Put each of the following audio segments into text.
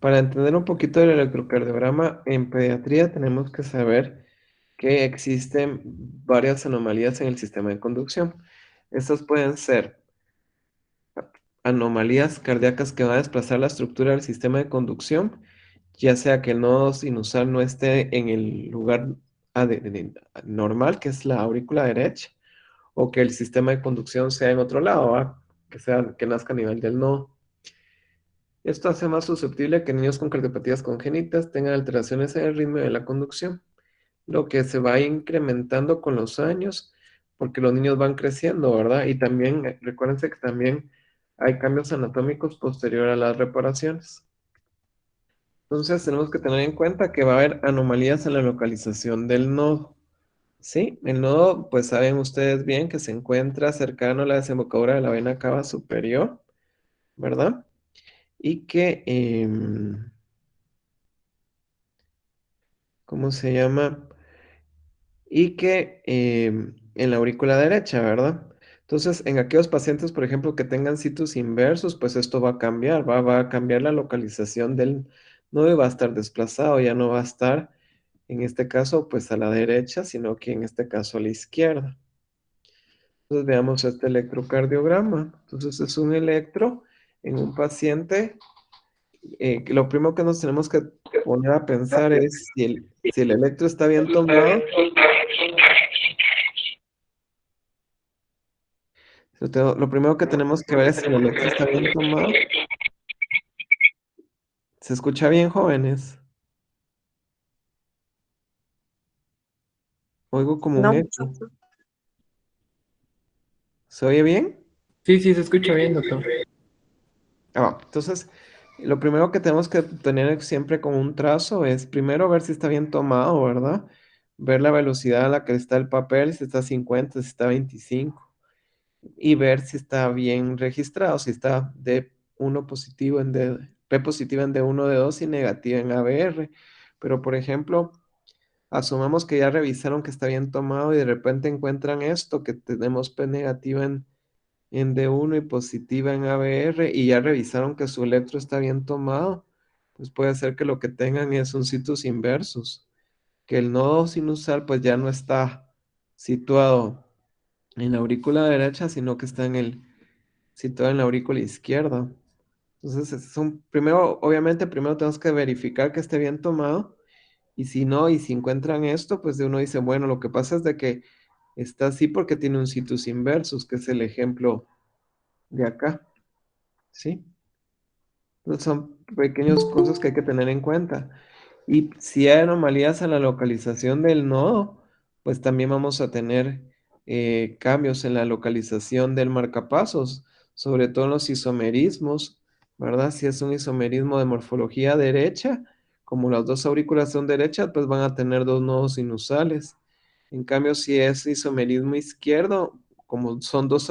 Para entender un poquito del electrocardiograma en pediatría tenemos que saber que existen varias anomalías en el sistema de conducción. Estas pueden ser anomalías cardíacas que van a desplazar la estructura del sistema de conducción, ya sea que el nodo sinusal no esté en el lugar normal, que es la aurícula derecha, o que el sistema de conducción sea en otro lado, ¿va? Que nazca a nivel del nodo. Esto hace más susceptible que niños con cardiopatías congénitas tengan alteraciones en el ritmo de la conducción, lo que se va incrementando con los años, porque los niños van creciendo, ¿verdad? Y también, recuérdense que también hay cambios anatómicos posterior a las reparaciones. Entonces, tenemos que tener en cuenta que va a haber anomalías en la localización del nodo. Sí, el nodo, pues saben ustedes bien que se encuentra cercano a la desembocadura de la vena cava superior, ¿verdad? Y que, ¿cómo se llama? Y que en la aurícula derecha, ¿verdad? Entonces, en aquellos pacientes, por ejemplo, que tengan situs inversos, pues esto va a cambiar, va a cambiar la localización del nodo y va a estar desplazado, ya no va a estar, en este caso, pues a la derecha, sino que en este caso a la izquierda. Entonces, veamos este electrocardiograma. Entonces, es un electro en un paciente. Que lo primero que nos tenemos que poner a pensar es si el electro está bien tomado. Lo primero que tenemos que ver es si el electro está bien tomado. ¿Se escucha bien, jóvenes? Oigo como un No, eco. ¿Se oye bien? sí, sí, se escucha bien, doctor. Entonces, lo primero que tenemos que tener siempre como un trazo es primero ver si está bien tomado, ¿verdad? Ver la velocidad a la que está el papel, si está a 50, si está a 25. Y ver si está bien registrado, si está D1 positivo en P positiva en D1, D2 y negativa en ABR. Pero, por ejemplo, asumamos que ya revisaron que está bien tomado y de repente encuentran esto, que tenemos P negativa en D1 y positiva en ABR y ya revisaron que su electro está bien tomado, pues puede ser que lo que tengan es un situs inversus, que el nodo sinusal pues ya no está situado en la aurícula derecha, sino que está situado en la aurícula izquierda. Entonces, primero, obviamente, primero tenemos que verificar que esté bien tomado. Y si no, y si encuentran esto, pues de uno dice, bueno, lo que pasa es de que está así porque tiene un situs inversus, que es el ejemplo de acá, ¿sí? Entonces son pequeñas cosas que hay que tener en cuenta. Y si hay anomalías en la localización del nodo, pues también vamos a tener cambios en la localización del marcapasos, sobre todo en los isomerismos, ¿verdad? Si es un isomerismo de morfología derecha, como las dos aurículas son derechas, pues van a tener dos nodos sinusales. En cambio, si es isomerismo izquierdo, como son dos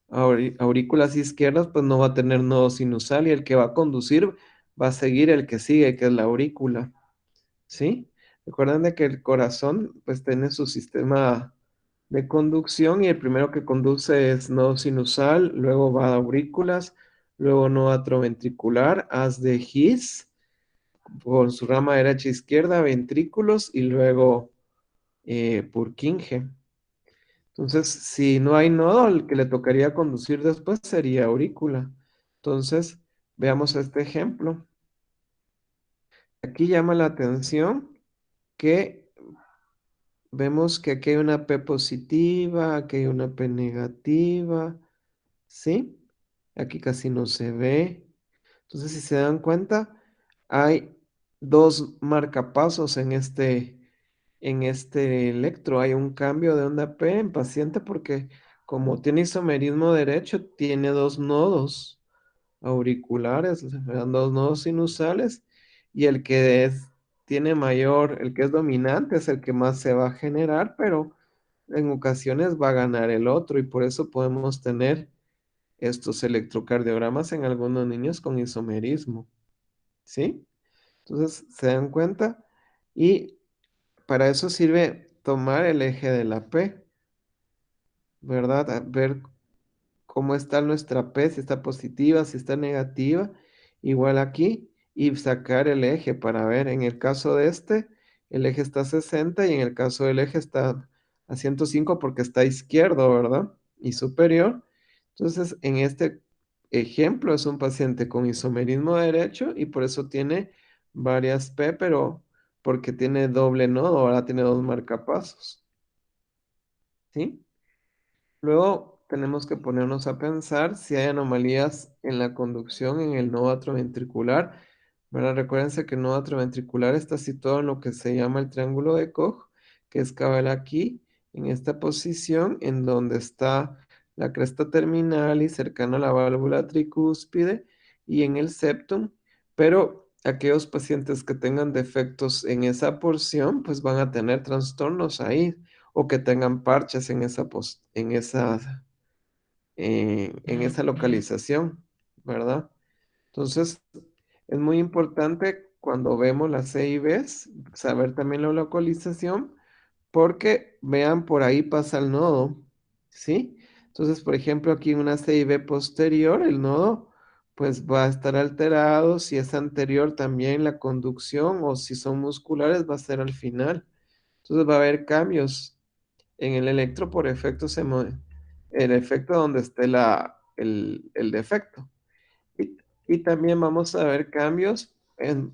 aurículas izquierdas, pues no va a tener nodo sinusal y el que va a conducir va a seguir el que sigue, que es la aurícula, ¿sí? Recuerden de que el corazón pues tiene su sistema de conducción y el primero que conduce es nodo sinusal, luego va a aurículas, luego nodo atrioventricular, haz de His, por su rama derecha e izquierda, ventrículos y luego Purkinje. Entonces, si no hay nodo, el que le tocaría conducir después sería aurícula. Entonces, veamos este ejemplo. Aquí llama la atención que vemos que aquí hay una P positiva, aquí hay una P negativa, ¿sí? Aquí casi no se ve. Entonces, si se dan cuenta, hay dos marcapasos en este electro. Hay un cambio de onda P en paciente porque como tiene isomerismo derecho, tiene dos nodos auriculares, o sea, dan dos nodos sinusales y el que es dominante es el que más se va a generar, pero en ocasiones va a ganar el otro y por eso podemos tener estos electrocardiogramas en algunos niños con isomerismo, ¿sí? Entonces, ¿se dan cuenta? Y para eso sirve tomar el eje de la P, ¿verdad? A ver cómo está nuestra P, si está positiva, si está negativa, igual aquí, y sacar el eje para ver, en el caso de este, el eje está a 60 y en el caso del eje está a 105 porque está izquierdo, ¿verdad? Y superior. Entonces, en este ejemplo es un paciente con isomerismo derecho y por eso tiene varias P, pero porque tiene doble nodo, ahora tiene dos marcapasos, ¿sí? Luego tenemos que ponernos a pensar si hay anomalías en la conducción en el nodo atrioventricular. ¿Verdad? Recuérdense que el nodo atrioventricular está situado en lo que se llama el triángulo de Koch, que es cabal aquí, en esta posición, en donde está la cresta terminal y cercano a la válvula tricúspide y en el septum. Pero aquellos pacientes que tengan defectos en esa porción, pues van a tener trastornos ahí o que tengan parches en esa localización, ¿verdad? Entonces, es muy importante cuando vemos las C y Bs, saber también la localización, porque vean, por ahí pasa el nodo, ¿sí? Entonces, por ejemplo, aquí en una C y B posterior, el nodo pues va a estar alterado, si es anterior también la conducción o si son musculares va a ser al final. Entonces va a haber cambios en el electro por el efecto donde esté el defecto. Y, y también vamos a ver cambios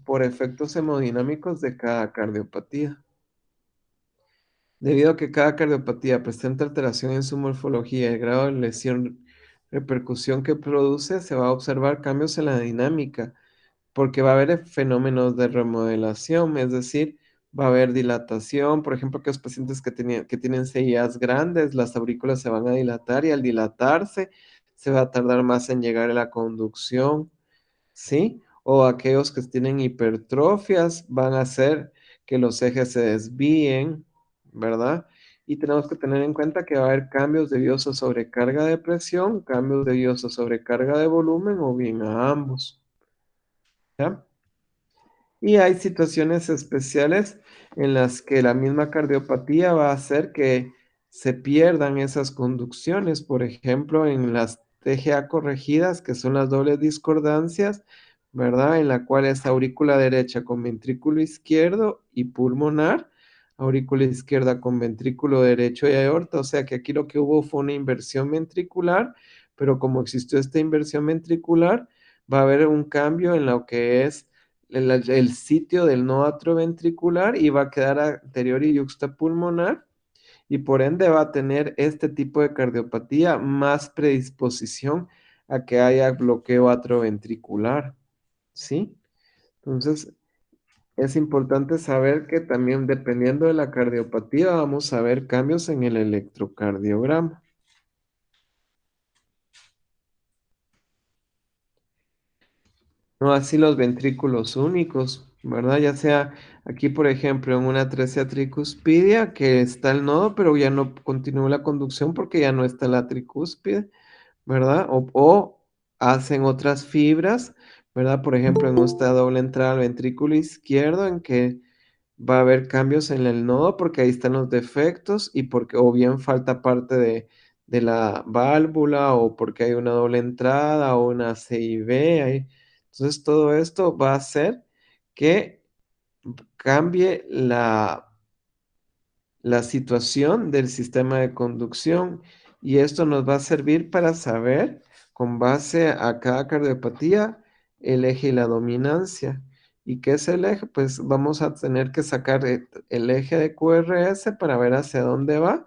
por efectos hemodinámicos de cada cardiopatía. Debido a que cada cardiopatía presenta alteración en su morfología y el grado de lesión, repercusión que produce, se va a observar cambios en la dinámica porque va a haber fenómenos de remodelación, es decir, va a haber dilatación, por ejemplo, que los pacientes que tienen CIAs grandes, las aurículas se van a dilatar y al dilatarse se va a tardar más en llegar a la conducción, ¿sí? O aquellos que tienen hipertrofias van a hacer que los ejes se desvíen, ¿verdad? Y tenemos que tener en cuenta que va a haber cambios debido a sobrecarga de presión, cambios debido a sobrecarga de volumen o bien a ambos, ¿ya? Y hay situaciones especiales en las que la misma cardiopatía va a hacer que se pierdan esas conducciones. Por ejemplo, en las TGA corregidas, que son las dobles discordancias, ¿verdad? En la cual es aurícula derecha con ventrículo izquierdo y pulmonar, aurícula izquierda con ventrículo derecho y aorta. O sea que aquí lo que hubo fue una inversión ventricular, pero como existió esta inversión ventricular, va a haber un cambio en lo que es el sitio del nodo atrioventricular y va a quedar anterior y yuxtapulmonar y por ende va a tener este tipo de cardiopatía más predisposición a que haya bloqueo atrioventricular, ¿sí? Entonces, es importante saber que también dependiendo de la cardiopatía vamos a ver cambios en el electrocardiograma. No así los ventrículos únicos, ¿verdad? Ya sea aquí, por ejemplo, en una atresia tricuspidia, que está el nodo, pero ya no continúa la conducción porque ya no está la tricúspide, ¿verdad? O hacen otras fibras, ¿verdad? Por ejemplo, en esta doble entrada al ventrículo izquierdo, en que va a haber cambios en el nodo porque ahí están los defectos y porque o bien falta parte de la válvula o porque hay una doble entrada o una C y B. Entonces todo esto va a hacer que cambie la situación del sistema de conducción y esto nos va a servir para saber con base a cada cardiopatía el eje y la dominancia. ¿Y qué es el eje? Pues vamos a tener que sacar el eje de QRS para ver hacia dónde va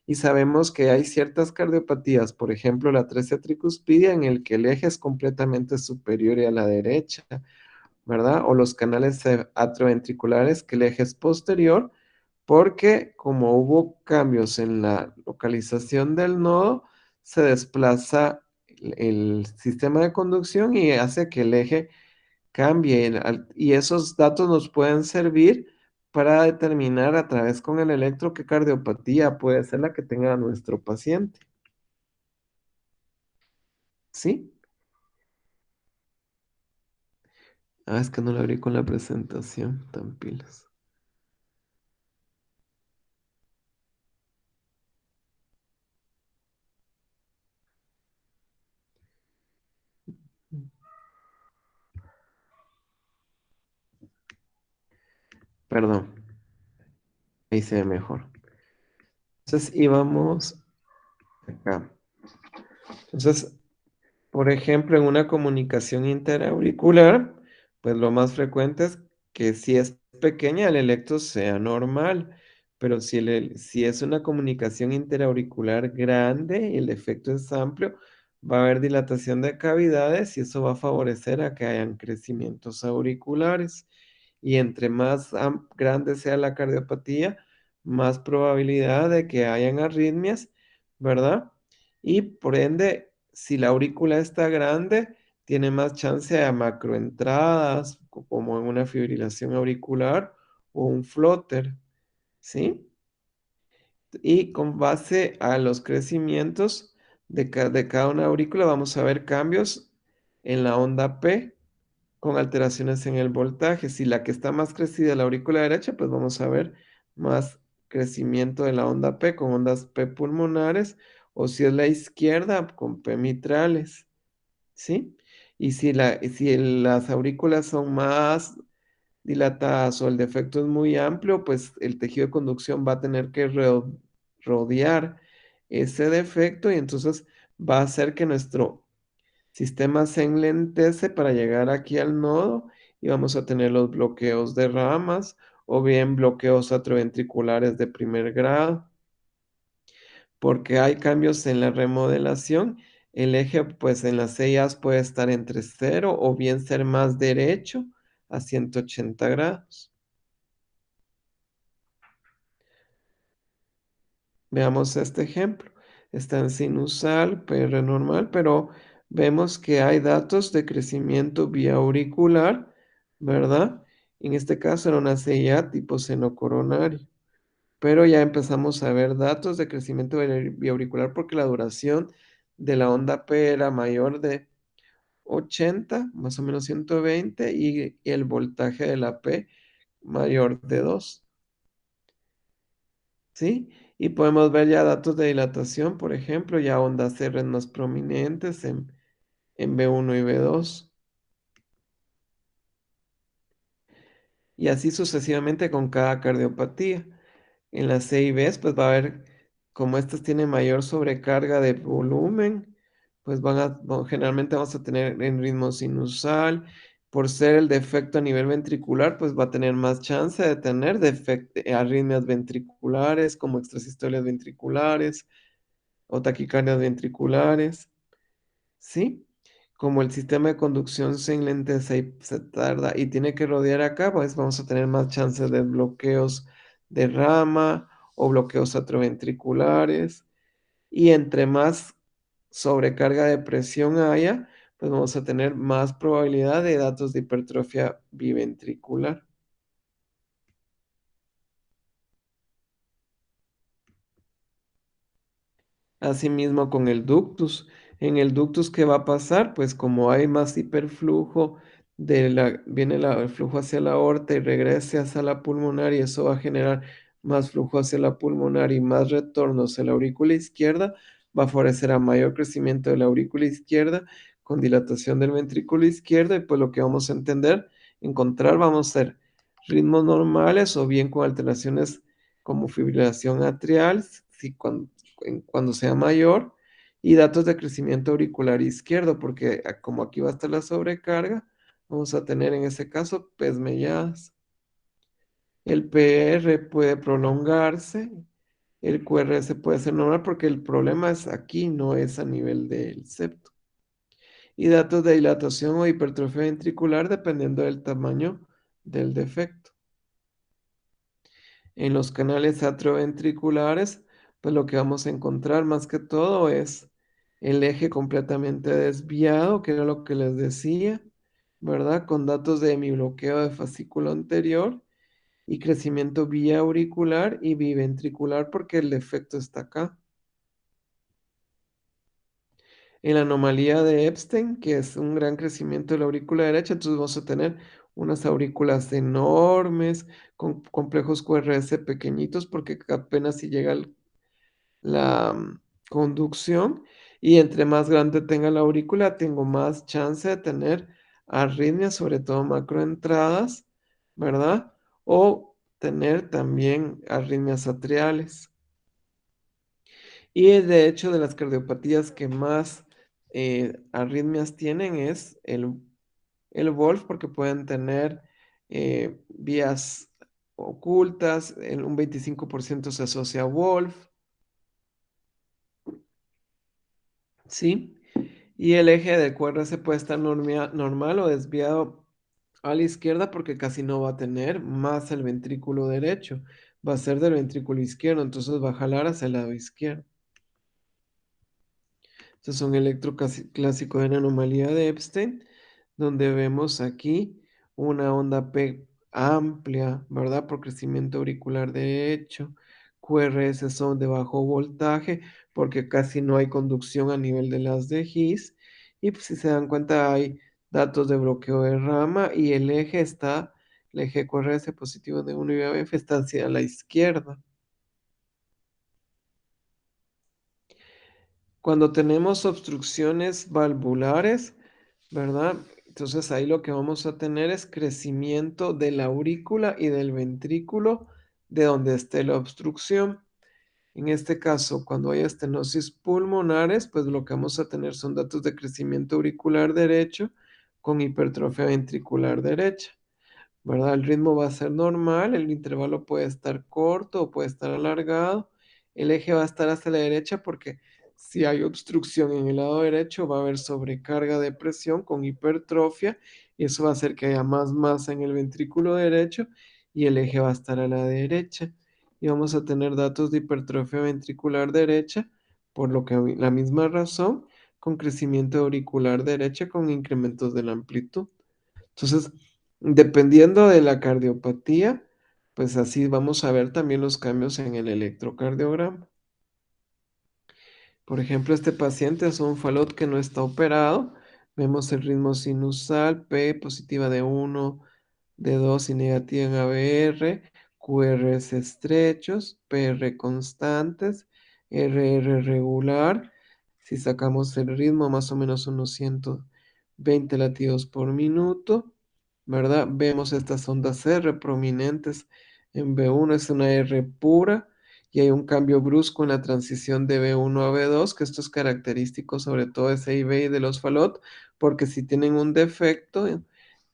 y sabemos que hay ciertas cardiopatías, por ejemplo la atresia tricuspidia en el que el eje es completamente superior y a la derecha, ¿verdad? O los canales atrioventriculares que el eje es posterior porque como hubo cambios en la localización del nodo, se desplaza el sistema de conducción y hace que el eje cambie. Y esos datos nos pueden servir para determinar a través con el electro qué cardiopatía puede ser la que tenga nuestro paciente. ¿Sí? Ah, es que no lo abrí con la presentación, tan pilas. Perdón, ahí se ve mejor. Entonces íbamos acá. Entonces, por ejemplo, en una comunicación interauricular, pues lo más frecuente es que si es pequeña el electro sea normal, pero si es una comunicación interauricular grande y el efecto es amplio, va a haber dilatación de cavidades y eso va a favorecer a que hayan crecimientos auriculares. Y entre más grande sea la cardiopatía, más probabilidad de que hayan arritmias, ¿verdad? Y por ende, si la aurícula está grande, tiene más chance a macroentradas, como en una fibrilación auricular o un flóter, ¿sí? Y con base a los crecimientos de cada una aurícula, vamos a ver cambios en la onda P con alteraciones en el voltaje. Si la que está más crecida es la aurícula derecha, pues vamos a ver más crecimiento de la onda P con ondas P pulmonares, o si es la izquierda con P mitrales, ¿sí? Y si las aurículas son más dilatadas o el defecto es muy amplio, pues el tejido de conducción va a tener que rodear ese defecto y entonces va a hacer que nuestro sistema se enlentece para llegar aquí al nodo y vamos a tener los bloqueos de ramas o bien bloqueos atrioventriculares de primer grado, porque hay cambios en la remodelación. El eje, pues en las CIAs puede estar entre cero o bien ser más derecho a 180 grados. Veamos este ejemplo. Está en sinusal, PR normal, pero vemos que hay datos de crecimiento vía auricular, ¿verdad? En este caso era una CIA tipo seno coronario, pero ya empezamos a ver datos de crecimiento vía auricular porque la duración de la onda P era mayor de 80, más o menos 120, y el voltaje de la P mayor de 2. ¿Sí? Y podemos ver ya datos de dilatación, por ejemplo, ya ondas R más prominentes en B1 y B2, y así sucesivamente con cada cardiopatía. En las C y Bs, pues va a haber, como estas tienen mayor sobrecarga de volumen, pues generalmente vamos a tener en ritmo sinusal. Por ser el defecto a nivel ventricular, pues va a tener más chance de tener arritmias ventriculares, como extrasistolias ventriculares o taquicardias ventriculares, ¿sí? Como el sistema de conducción se enlentece y se tarda y tiene que rodear acá, pues vamos a tener más chances de bloqueos de rama o bloqueos atrioventriculares. Y entre más sobrecarga de presión haya, pues vamos a tener más probabilidad de datos de hipertrofia biventricular. Asimismo con el ductus. En el ductus, ¿qué va a pasar? Pues como hay más hiperflujo, viene el flujo hacia la aorta y regrese hacia la pulmonar y eso va a generar más flujo hacia la pulmonar y más retornos a la aurícula izquierda, va a favorecer a mayor crecimiento de la aurícula izquierda con dilatación del ventrículo izquierdo y pues lo que vamos a encontrar vamos a ser ritmos normales o bien con alteraciones como fibrilación atrial, si cuando sea mayor, y datos de crecimiento auricular izquierdo, porque como aquí va a estar la sobrecarga, vamos a tener en ese caso pes melladas. El PR puede prolongarse, el QRS puede ser normal porque el problema es aquí, no es a nivel del septo. Y datos de dilatación o hipertrofia ventricular dependiendo del tamaño del defecto. En los canales atrioventriculares, pues lo que vamos a encontrar más que todo es el eje completamente desviado, que era lo que les decía, ¿verdad? Con datos de hemibloqueo de fascículo anterior y crecimiento vía auricular y biventricular porque el defecto está acá. En la anomalía de Epstein, que es un gran crecimiento de la aurícula derecha, entonces vamos a tener unas aurículas enormes, con complejos QRS pequeñitos, porque apenas si llega la conducción, y entre más grande tenga la aurícula, tengo más chance de tener arritmias, sobre todo macroentradas, ¿verdad? O tener también arritmias atriales. Y de hecho, de las cardiopatías que más arritmias tienen es el Wolf, porque pueden tener vías ocultas, un 25% se asocia a Wolf, ¿sí? Y el eje del QRS puede estar normal o desviado a la izquierda porque casi no va a tener más el ventrículo derecho, va a ser del ventrículo izquierdo, entonces va a jalar hacia el lado izquierdo. Este es un electroclásico de la anomalía de Epstein, donde vemos aquí una onda P amplia, ¿verdad? Por crecimiento auricular derecho. QRS son de bajo voltaje porque casi no hay conducción a nivel de las de His. Y pues, si se dan cuenta hay datos de bloqueo de rama y el eje QRS positivo de 1 y ABF está hacia la izquierda. Cuando tenemos obstrucciones valvulares, ¿verdad? Entonces ahí lo que vamos a tener es crecimiento de la aurícula y del ventrículo de donde esté la obstrucción. En este caso, cuando hay estenosis pulmonares, pues lo que vamos a tener son datos de crecimiento auricular derecho con hipertrofia ventricular derecha. ¿Verdad? El ritmo va a ser normal, el intervalo puede estar corto o puede estar alargado, el eje va a estar hacia la derecha porque si hay obstrucción en el lado derecho va a haber sobrecarga de presión con hipertrofia y eso va a hacer que haya más masa en el ventrículo derecho y el eje va a estar a la derecha y vamos a tener datos de hipertrofia ventricular derecha por lo que la misma razón con crecimiento auricular derecha con incrementos de la amplitud. Entonces, dependiendo de la cardiopatía, pues así vamos a ver también los cambios en el electrocardiograma. Por ejemplo, este paciente es un falot que no está operado. Vemos el ritmo sinusal, P positiva de 1, de 2 y negativa en ABR, QRS estrechos, PR constantes, RR regular. Si sacamos el ritmo, más o menos unos 120 latidos por minuto, ¿verdad? Vemos estas ondas R prominentes en B1, es una R pura y hay un cambio brusco en la transición de B1 a B2, que esto es característico sobre todo de CIB y de los falot, porque si tienen un defecto,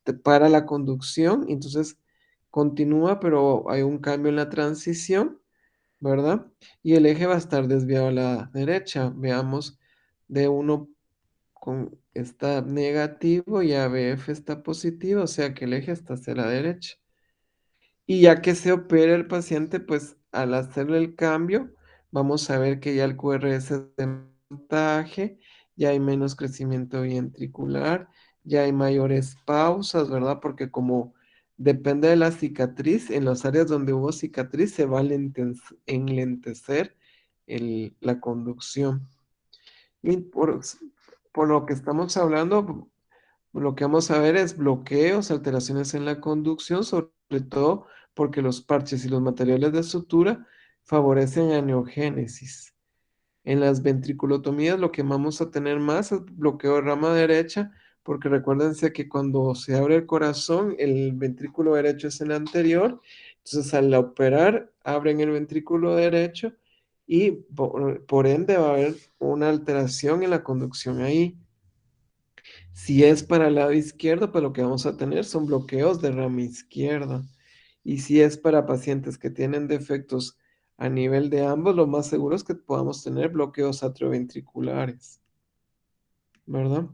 te para la conducción, y entonces continúa, pero hay un cambio en la transición, ¿verdad? Y el eje va a estar desviado a la derecha. Veamos, D1 está negativo y ABF está positivo, o sea que el eje está hacia la derecha. Y ya que se opera el paciente, pues al hacerle el cambio, vamos a ver que ya el QRS es de montaje, ya hay menos crecimiento ventricular, ya hay mayores pausas, ¿verdad? Porque como depende de la cicatriz, en las áreas donde hubo cicatriz se va a enlentecer la conducción. Y por lo que estamos hablando, lo que vamos a ver es bloqueos, alteraciones en la conducción, sobre todo porque los parches y los materiales de sutura favorecen angiogénesis. En las ventriculotomías lo que vamos a tener más es bloqueo de rama derecha, porque recuérdense que cuando se abre el corazón, el ventrículo derecho es el anterior, entonces al operar abren el ventrículo derecho y por ende va a haber una alteración en la conducción ahí. Si es para el lado izquierdo, pues lo que vamos a tener son bloqueos de rama izquierda. Y si es para pacientes que tienen defectos a nivel de ambos, lo más seguro es que podamos tener bloqueos atrioventriculares, ¿verdad?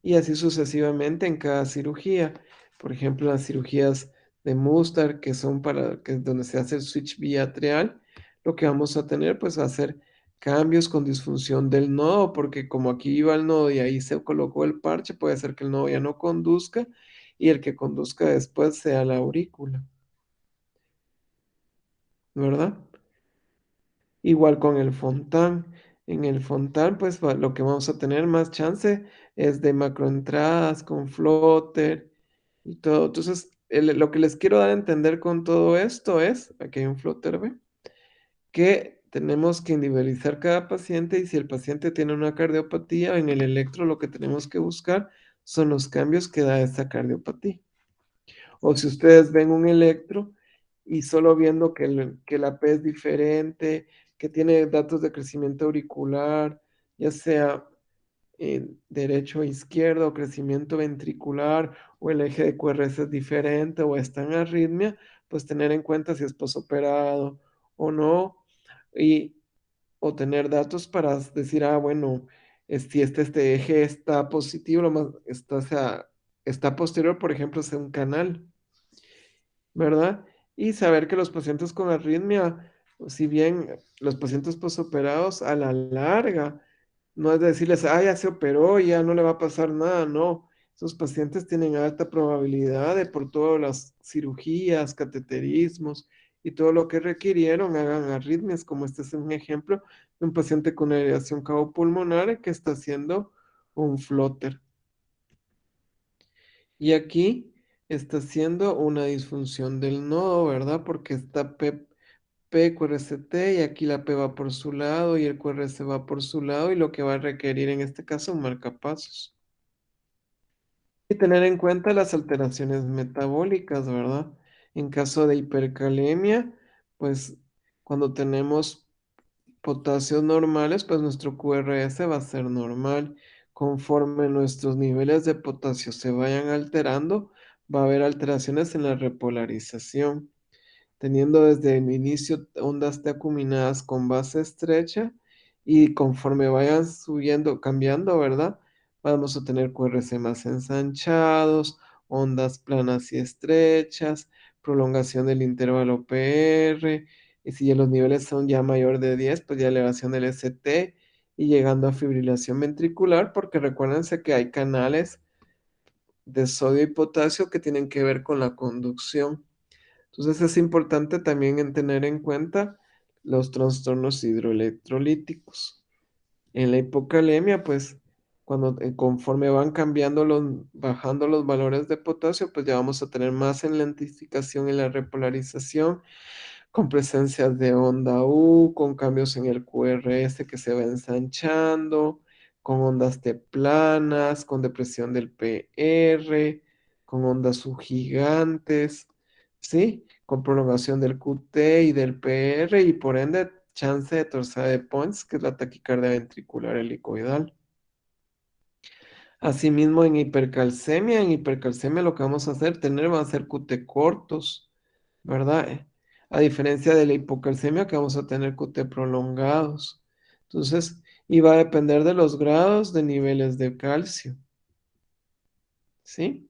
Y así sucesivamente en cada cirugía. Por ejemplo, las cirugías de Mustard, que son donde se hace el switch biatrial, lo que vamos a tener pues va a ser cambios con disfunción del nodo, porque como aquí iba el nodo y ahí se colocó el parche, puede ser que el nodo ya no conduzca y el que conduzca después sea la aurícula, ¿verdad? Igual con el Fontán. En el Fontán, pues lo que vamos a tener más chance es de macroentradas con flotter y todo. Entonces, lo que les quiero dar a entender con todo esto es, aquí hay un flotter, ¿ve? Que tenemos que individualizar cada paciente y si el paciente tiene una cardiopatía, en el electro lo que tenemos que buscar son los cambios que da esa cardiopatía. O si ustedes ven un electro y solo viendo que la P es diferente, que tiene datos de crecimiento auricular, ya sea derecho o izquierdo, crecimiento ventricular, o el eje de QRS es diferente, o está en arritmia, pues tener en cuenta si es posoperado o no, y, o tener datos para decir, ah, bueno, si este eje está positivo, lo más, está, o sea, está posterior, por ejemplo, es un canal, ¿verdad? Y saber que los pacientes con arritmia, si bien los pacientes posoperados a la larga, no es decirles, ah, ya se operó, ya no le va a pasar nada, no. Esos pacientes tienen alta probabilidad de por todas las cirugías, cateterismos y todo lo que requirieron, hagan arritmias, como este es un ejemplo de un paciente con elevación cabopulmonar que está haciendo un flotter. Y aquí está haciendo una disfunción del nodo, ¿verdad? Porque está P, QRST, y aquí la P va por su lado y el QRS va por su lado, y lo que va a requerir en este caso un marcapasos. Y tener en cuenta las alteraciones metabólicas, ¿verdad? En caso de hipercalemia, pues cuando tenemos potasios normales, pues nuestro QRS va a ser normal. Conforme nuestros niveles de potasio se vayan alterando, va a haber alteraciones en la repolarización, teniendo desde el inicio ondas T acuminadas con base estrecha, y conforme vayan subiendo, cambiando, ¿verdad? Vamos a tener QRS más ensanchados, ondas planas y estrechas, prolongación del intervalo PR, y si ya los niveles son ya mayor de 10, pues ya elevación del ST y llegando a fibrilación ventricular, porque recuérdense que hay canales de sodio y potasio que tienen que ver con la conducción. Entonces es importante también tener en cuenta los trastornos hidroelectrolíticos. En la hipocalemia, pues cuando conforme van cambiando bajando los valores de potasio, pues ya vamos a tener más lentificación en la repolarización, con presencias de onda U, con cambios en el QRS que se va ensanchando, con ondas T planas, con depresión del PR, con ondas U gigantes, ¿sí? Con prolongación del QT y del PR, y por ende chance de torsada de Pons, que es la taquicardia ventricular helicoidal. Asimismo, en hipercalcemia lo que vamos a hacer, van a ser QT cortos, ¿verdad? A diferencia de la hipocalcemia que vamos a tener QT prolongados. Entonces, y va a depender de los grados de niveles de calcio, ¿sí?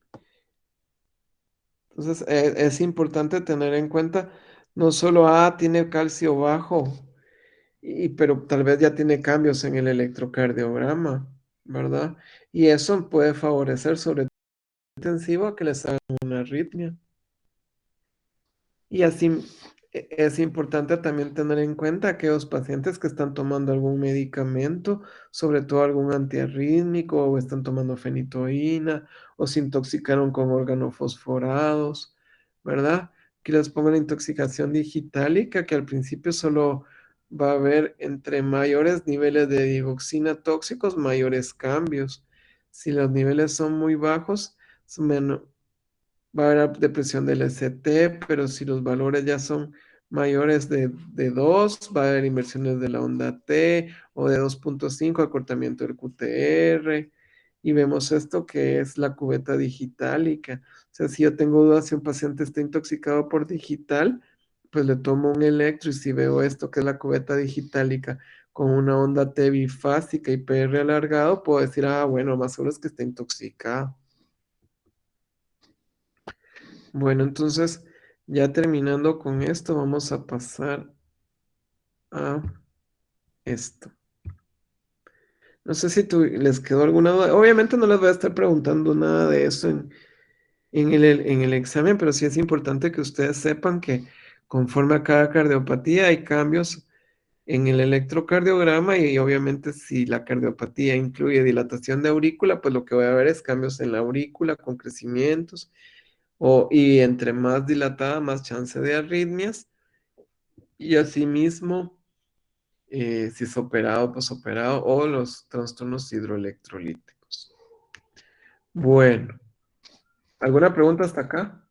Entonces, es importante tener en cuenta, no solo, tiene calcio bajo, pero tal vez ya tiene cambios en el electrocardiograma, ¿verdad? Y eso puede favorecer sobre todo intensivo a que les hagan una arritmia. Y así es importante también tener en cuenta aquellos pacientes que están tomando algún medicamento, sobre todo algún antiarrítmico, o están tomando fenitoína, o se intoxicaron con organofosforados, ¿verdad? Que les pongan intoxicación digitálica, que al principio solo va a haber entre mayores niveles de digoxina tóxicos, mayores cambios. Si los niveles son muy bajos, va a haber depresión del ST, pero si los valores ya son mayores de 2, va a haber inversiones de la onda T, o de 2,5, acortamiento del QTR. Y vemos esto que es la cubeta digitálica. O sea, si yo tengo dudas si un paciente está intoxicado por digital, pues le tomo un electro, y si veo esto que es la cubeta digitálica con una onda T bifásica y PR alargado, puedo decir, ah, bueno, más seguro es que está intoxicado. Bueno, entonces, ya terminando con esto, vamos a pasar a esto. No sé si les quedó alguna duda. Obviamente no les voy a estar preguntando nada de eso en el examen, pero sí es importante que ustedes sepan que conforme a cada cardiopatía hay cambios en el electrocardiograma, y obviamente si la cardiopatía incluye dilatación de aurícula, pues lo que voy a ver es cambios en la aurícula con crecimientos, y entre más dilatada, más chance de arritmias. Y asimismo, si es operado, posoperado, o los trastornos hidroelectrolíticos. Bueno, ¿alguna pregunta hasta acá?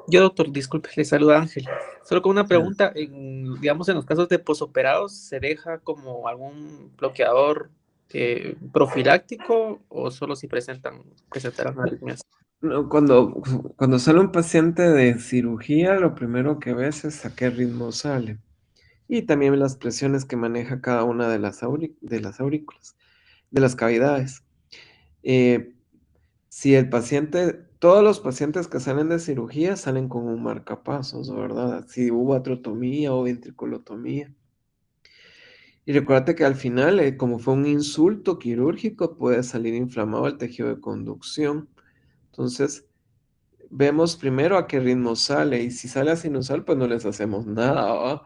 Yo, doctor, disculpe, le saluda Ángel. Solo con una Ah, pregunta, digamos, en los casos de posoperados, ¿se deja como algún bloqueador profiláctico o solo si presentarán arritmias? no, cuando sale un paciente de cirugía, lo primero que ves es a qué ritmo sale. Y también las presiones que maneja cada una de las aurículas, de las cavidades. Eh, si el paciente, todos los pacientes que salen de cirugía salen con un marcapasos, ¿verdad? Si hubo atrotomía o ventriculotomía. Y recuérdate que al final, como fue un insulto quirúrgico, puede salir inflamado el tejido de conducción. Entonces, vemos primero a qué ritmo sale y si sale a sinusal, pues no les hacemos nada, ¿va?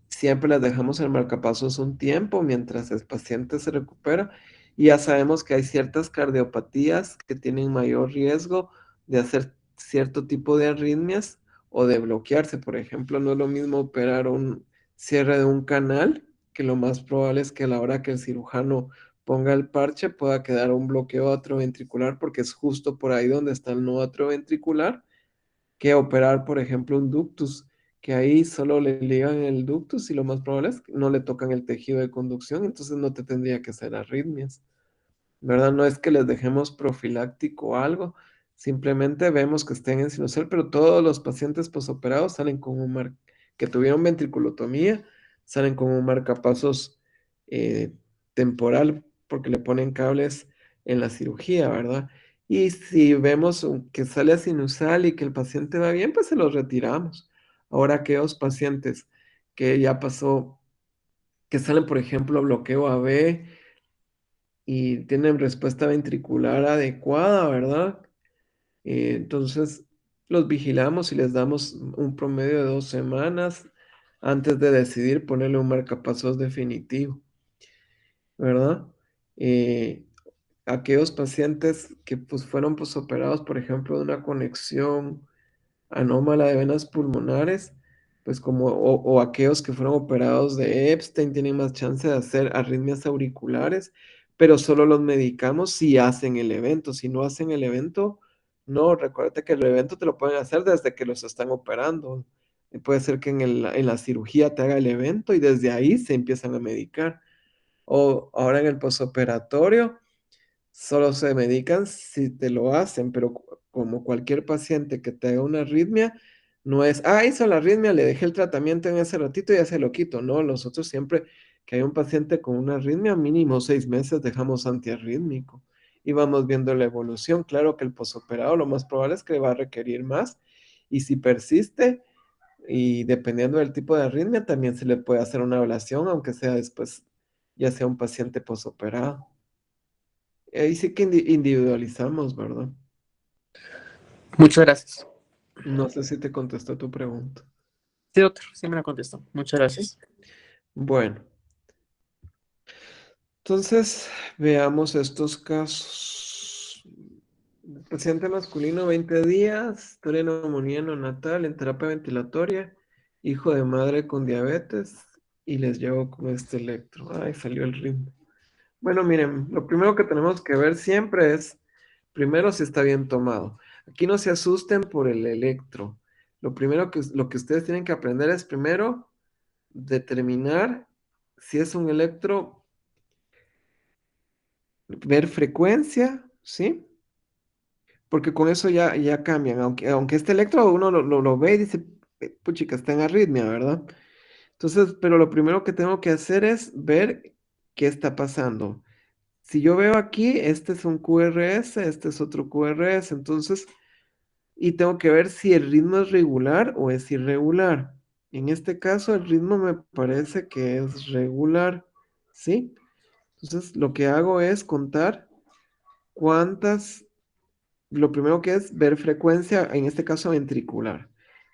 Siempre les dejamos el marcapasos un tiempo mientras el paciente se recupera y ya sabemos que hay ciertas cardiopatías que tienen mayor riesgo de hacer cierto tipo de arritmias o de bloquearse. Por ejemplo, no es lo mismo operar un cierre de un canal, que lo más probable es que a la hora que el cirujano ponga el parche pueda quedar un bloqueo atrioventricular porque es justo por ahí donde está el nodo atrioventricular que operar, por ejemplo, un ductus, que ahí solo le ligan el ductus y lo más probable es que no le tocan el tejido de conducción, entonces no te tendría que hacer arritmias. ¿Verdad? No es que les dejemos profiláctico o algo, simplemente vemos que estén en sinusal, pero todos los pacientes posoperados salen con que tuvieron ventriculotomía, salen con un marcapasos eh, temporal porque le ponen cables en la cirugía, ¿verdad? Y si vemos que sale a sinusal y que el paciente va bien, pues se los retiramos. Ahora, aquellos pacientes que ya pasó, que salen, por ejemplo, bloqueo AB, y tienen respuesta ventricular adecuada, ¿verdad? Entonces los vigilamos y les damos un promedio de 2 semanas antes de decidir ponerle un marcapasos definitivo, ¿verdad? Eh, Aquellos pacientes que pues fueron posoperados, por ejemplo, de una conexión anómala de venas pulmonares, pues o aquellos que fueron operados de Epstein tienen más chance de hacer arritmias auriculares, pero solo los medicamos si hacen el evento. Si no hacen el evento, no, recuérdate que el evento te lo pueden hacer desde que los están operando. Puede ser que en la cirugía te haga el evento y desde ahí se empiezan a medicar. O ahora en el posoperatorio solo se medican si te lo hacen, pero como cualquier paciente que te haga una arritmia, no es, hizo la arritmia, le dejé el tratamiento en ese ratito y ya se lo quito. No, nosotros siempre que hay un paciente con una arritmia, mínimo 6 meses dejamos antiarrítmico y vamos viendo la evolución. Claro que el posoperado lo más probable es que va a requerir más y si persiste y dependiendo del tipo de arritmia, también se le puede hacer una ablación, aunque sea después, ya sea un paciente posoperado. Ahí sí que individualizamos, ¿verdad? Muchas gracias. No sé si te contestó tu pregunta. Sí, doctor, sí me la contestó. Muchas ¿Sí? gracias. Bueno, entonces veamos estos casos. Paciente masculino, 20 días, historia de neumonía neonatal en terapia ventilatoria, hijo de madre con diabetes y les llevo con este electro. Ay, salió el ritmo. Bueno, miren, lo primero que tenemos que ver siempre es, primero, si está bien tomado. Aquí no se asusten por el electro. Lo que ustedes tienen que aprender es primero determinar si es un electro, ver frecuencia, ¿sí? Porque con eso ya cambian. Aunque este electro uno lo ve y dice, puchica, está en arritmia, ¿verdad? Entonces, pero lo primero que tengo que hacer es ver qué está pasando. Si yo veo aquí, este es un QRS, este es otro QRS, entonces, y tengo que ver si el ritmo es regular o es irregular. En este caso, el ritmo me parece que es regular, ¿sí? Entonces, lo que hago es contar cuántas, lo primero que es ver frecuencia, en este caso ventricular.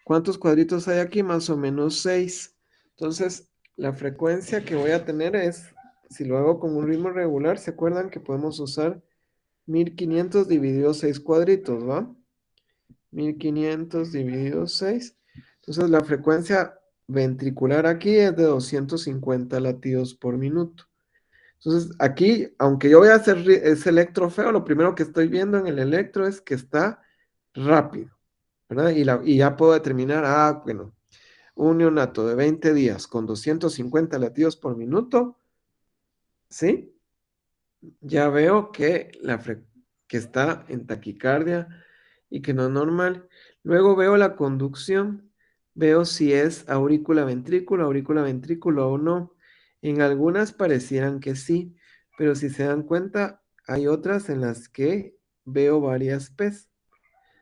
¿Cuántos cuadritos hay aquí? Más o menos 6. Entonces, la frecuencia que voy a tener es, si lo hago con un ritmo regular, ¿se acuerdan que podemos usar 1500 dividido 6 cuadritos, ¿va? 1500 dividido 6. Entonces la frecuencia ventricular aquí es de 250 latidos por minuto. Entonces aquí, aunque yo voy a hacer ese electro feo, lo primero que estoy viendo en el electro es que está rápido. ¿verdad? Y ya puedo determinar, bueno, un neonato de 20 días con 250 latidos por minuto, ¿sí? Ya veo que, que está en taquicardia y que no es normal. Luego veo la conducción, veo si es aurícula ventrículo o no. En algunas parecieran que sí, pero si se dan cuenta, hay otras en las que veo varias P's.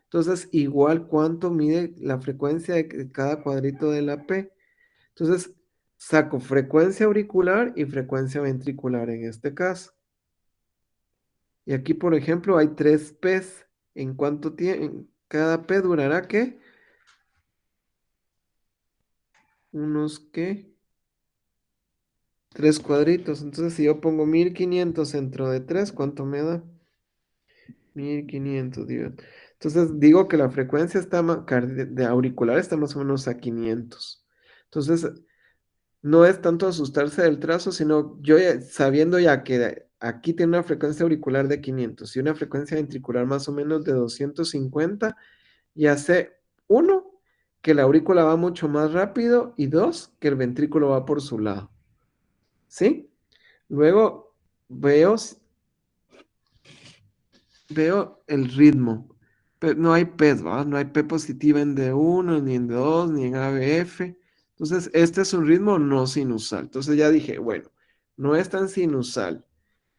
Entonces, igual cuánto mide la frecuencia de cada cuadrito de la P. Entonces, saco frecuencia auricular y frecuencia ventricular en este caso. Y aquí, por ejemplo, hay tres P's. ¿En cuánto tiempo? Cada P durará, ¿qué? Unos, ¿qué? Tres cuadritos. Entonces, si yo pongo 1500 dentro de 3, ¿cuánto me da? 1500, digo. Entonces, digo que la frecuencia está de auricular está más o menos a 500. Entonces, no es tanto asustarse del trazo, sino yo sabiendo ya que aquí tiene una frecuencia auricular de 500 y una frecuencia ventricular más o menos de 250, ya sé, uno, que la aurícula va mucho más rápido y dos, que el ventrículo va por su lado. ¿Sí? Luego veo, veo el ritmo. Pero no hay P, ¿va? No hay P positiva en D1, ni en D2, ni en ABF. Entonces, este es un ritmo no sinusal. Entonces ya dije, bueno, no es tan sinusal.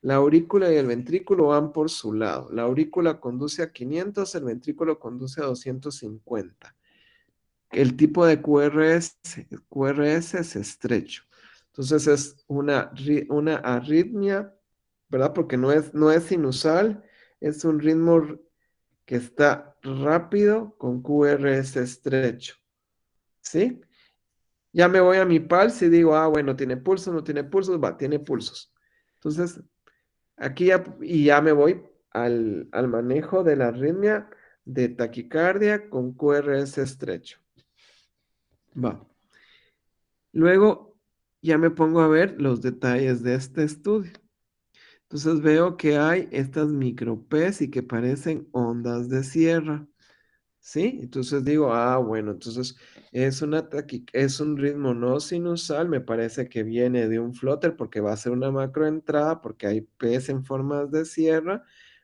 La aurícula y el ventrículo van por su lado. La aurícula conduce a 500, el ventrículo conduce a 250. El tipo de QRS es estrecho. Entonces es una arritmia, ¿verdad? Porque no es sinusal, es un ritmo que está rápido con QRS estrecho, ¿sí? Ya me voy a mi pulse y digo, bueno, tiene pulsos, no tiene pulsos, va, tiene pulsos. Entonces, aquí ya me voy al manejo de la arritmia de taquicardia con QRS estrecho. Va. Luego ya me pongo a ver los detalles de este estudio. Entonces veo que hay estas micro-P's y que parecen ondas de sierra. ¿Sí? Entonces digo, bueno, entonces es un ritmo no sinusal, me parece que viene de un flutter porque va a ser una macroentrada, porque hay P's en formas de sierra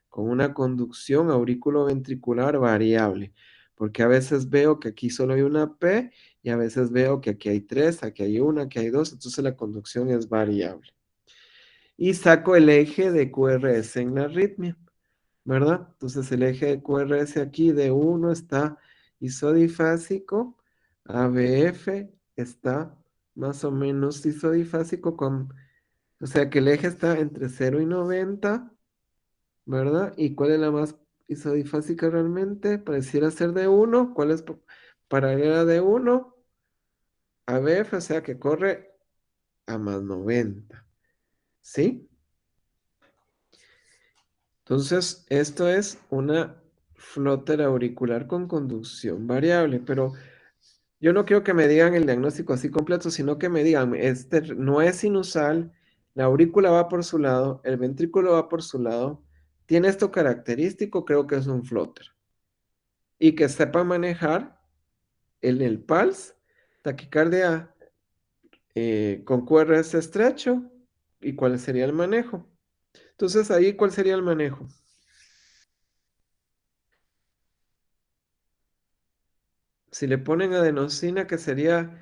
con una conducción aurículo-ventricular variable, porque a veces veo que aquí solo hay una P y a veces veo que aquí hay tres, aquí hay una, aquí hay dos, entonces la conducción es variable. Y saco el eje de QRS en la arritmia. ¿Verdad? Entonces el eje de QRS aquí de uno está isodifásico, ABF está más o menos isodifásico o sea que el eje está entre 0 y 90, ¿verdad? ¿Y cuál es la más isodifásica realmente? Pareciera ser de uno. ¿Cuál es paralela de uno? ABF, o sea que corre a más 90, ¿sí? Entonces, esto es una flóter auricular con conducción variable, pero yo no quiero que me digan el diagnóstico así completo, sino que me digan, este no es sinusal, la aurícula va por su lado, el ventrículo va por su lado, tiene esto característico, creo que es un flóter. Y que sepa manejar el pulse, taquicardia con QRS estrecho, y cuál sería el manejo. Entonces, ahí, ¿cuál sería el manejo? Si le ponen adenosina, que sería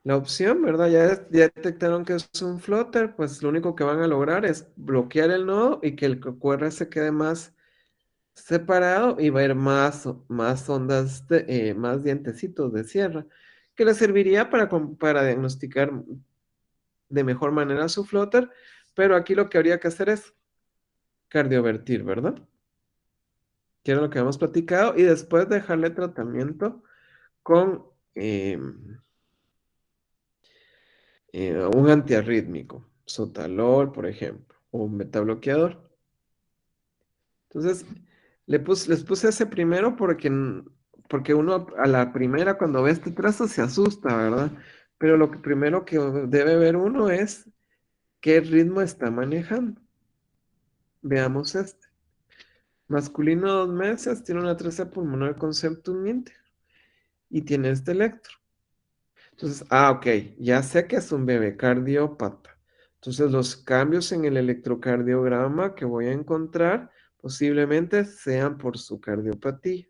la opción, ¿verdad? Ya detectaron que es un flutter, pues lo único que van a lograr es bloquear el nodo y que el QR se quede más separado y va a ir más ondas, más dientecitos de sierra, que le serviría para diagnosticar de mejor manera su flutter, pero aquí lo que habría que hacer es cardiovertir, ¿verdad? Que era lo que habíamos platicado, y después dejarle tratamiento con un antiarrítmico, sotalol, por ejemplo, o un betabloqueador. Entonces, les puse ese primero porque uno a la primera cuando ve este trazo se asusta, ¿verdad? Pero lo que primero que debe ver uno es qué ritmo está manejando. Veamos este. Masculino 2 meses, tiene una atresia pulmonar con septum íntegro y tiene este electro. Entonces, ok, ya sé que es un bebé cardiópata. Entonces, los cambios en el electrocardiograma que voy a encontrar posiblemente sean por su cardiopatía.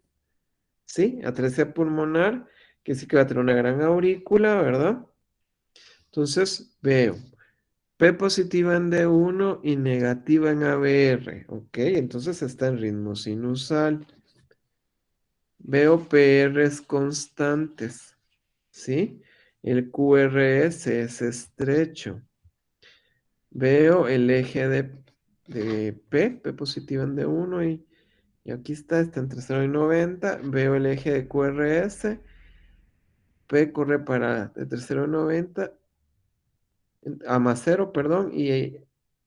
¿Sí? Atresia pulmonar, que sí que va a tener una gran aurícula, ¿verdad? Entonces, veo P positiva en D1 y negativa en ABR. Ok, entonces está en ritmo sinusal. Veo PRs constantes, ¿sí? El QRS es estrecho. Veo el eje de P positivo en D1 y aquí está entre 0 y 90. Veo el eje de QRS. P corre para de 0 y 90 a más 0, perdón, y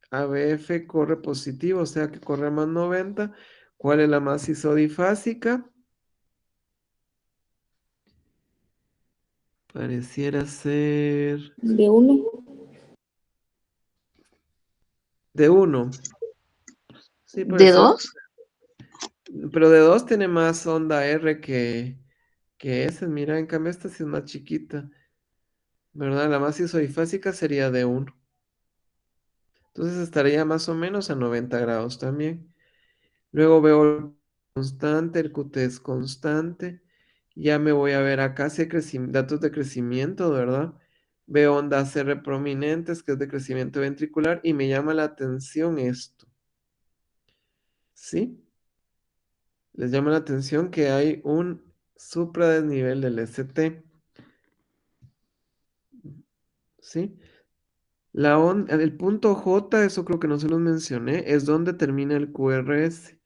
ABF corre positivo, o sea que corre más 90. ¿Cuál es la más isodifásica? Pareciera ser De uno. de 1. Sí, ¿De pareciera. dos? Pero de 2 tiene más onda R que ese. Mira, en cambio esta sí es más chiquita, ¿verdad? La más isodifásica sería de 1. Entonces estaría más o menos a 90 grados también. Luego veo el constante, el QT es constante. Ya me voy a ver acá si hay datos de crecimiento, ¿verdad? Veo ondas R prominentes, que es de crecimiento ventricular, y me llama la atención esto, ¿sí? Les llama la atención que hay un supradesnivel del ST, ¿sí? El punto J, eso creo que no se los mencioné, es donde termina el QRS.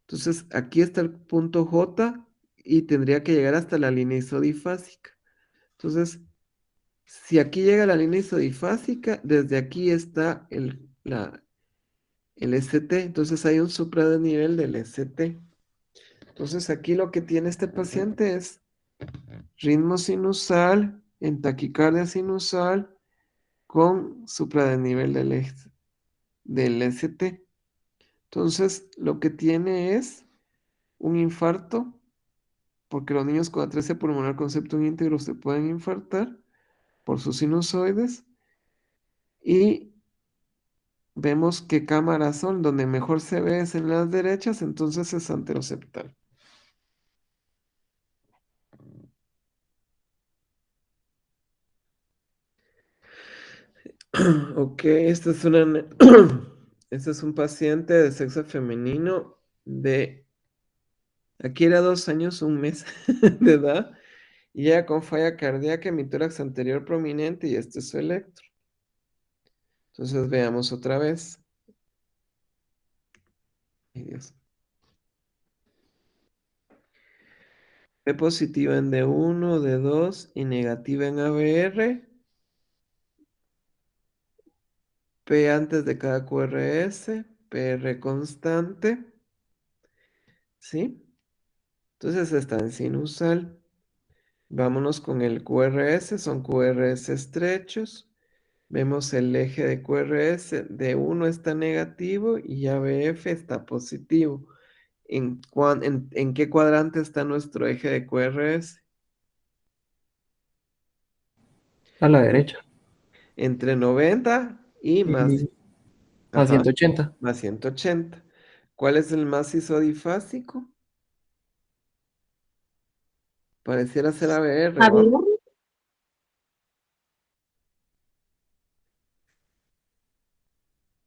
Entonces, aquí está el punto J y tendría que llegar hasta la línea isodifásica. Entonces, si aquí llega la línea isodifásica, desde aquí está el ST. Entonces, hay un supradesnivel del ST. Entonces, aquí lo que tiene este paciente es ritmo sinusal en taquicardia sinusal con supradesnivel del ST. Entonces, lo que tiene es un infarto, porque los niños con atresia pulmonar con septum íntegro se pueden infartar por sus sinusoides. Y vemos qué cámaras son, donde mejor se ve es en las derechas, entonces es anteroseptal. Ok, este es un paciente de sexo femenino aquí era 2 años, un mes de edad, y ya con falla cardíaca, hemitórax anterior prominente, y este es su electro. Entonces veamos otra vez. Ay, Dios. P positiva en D1, D2 y negativa en ABR. P antes de cada QRS, PR constante, ¿sí? Entonces está en sinusal. Vámonos con el QRS, son QRS estrechos. Vemos el eje de QRS, D1 está negativo y ABF está positivo. ¿En qué cuadrante está nuestro eje de QRS? A la derecha. Entre 90 y más, Y a ajá, 180. más 180. ¿Cuál es el más isodifásico? Pareciera ser ABR, A ver, ¿va?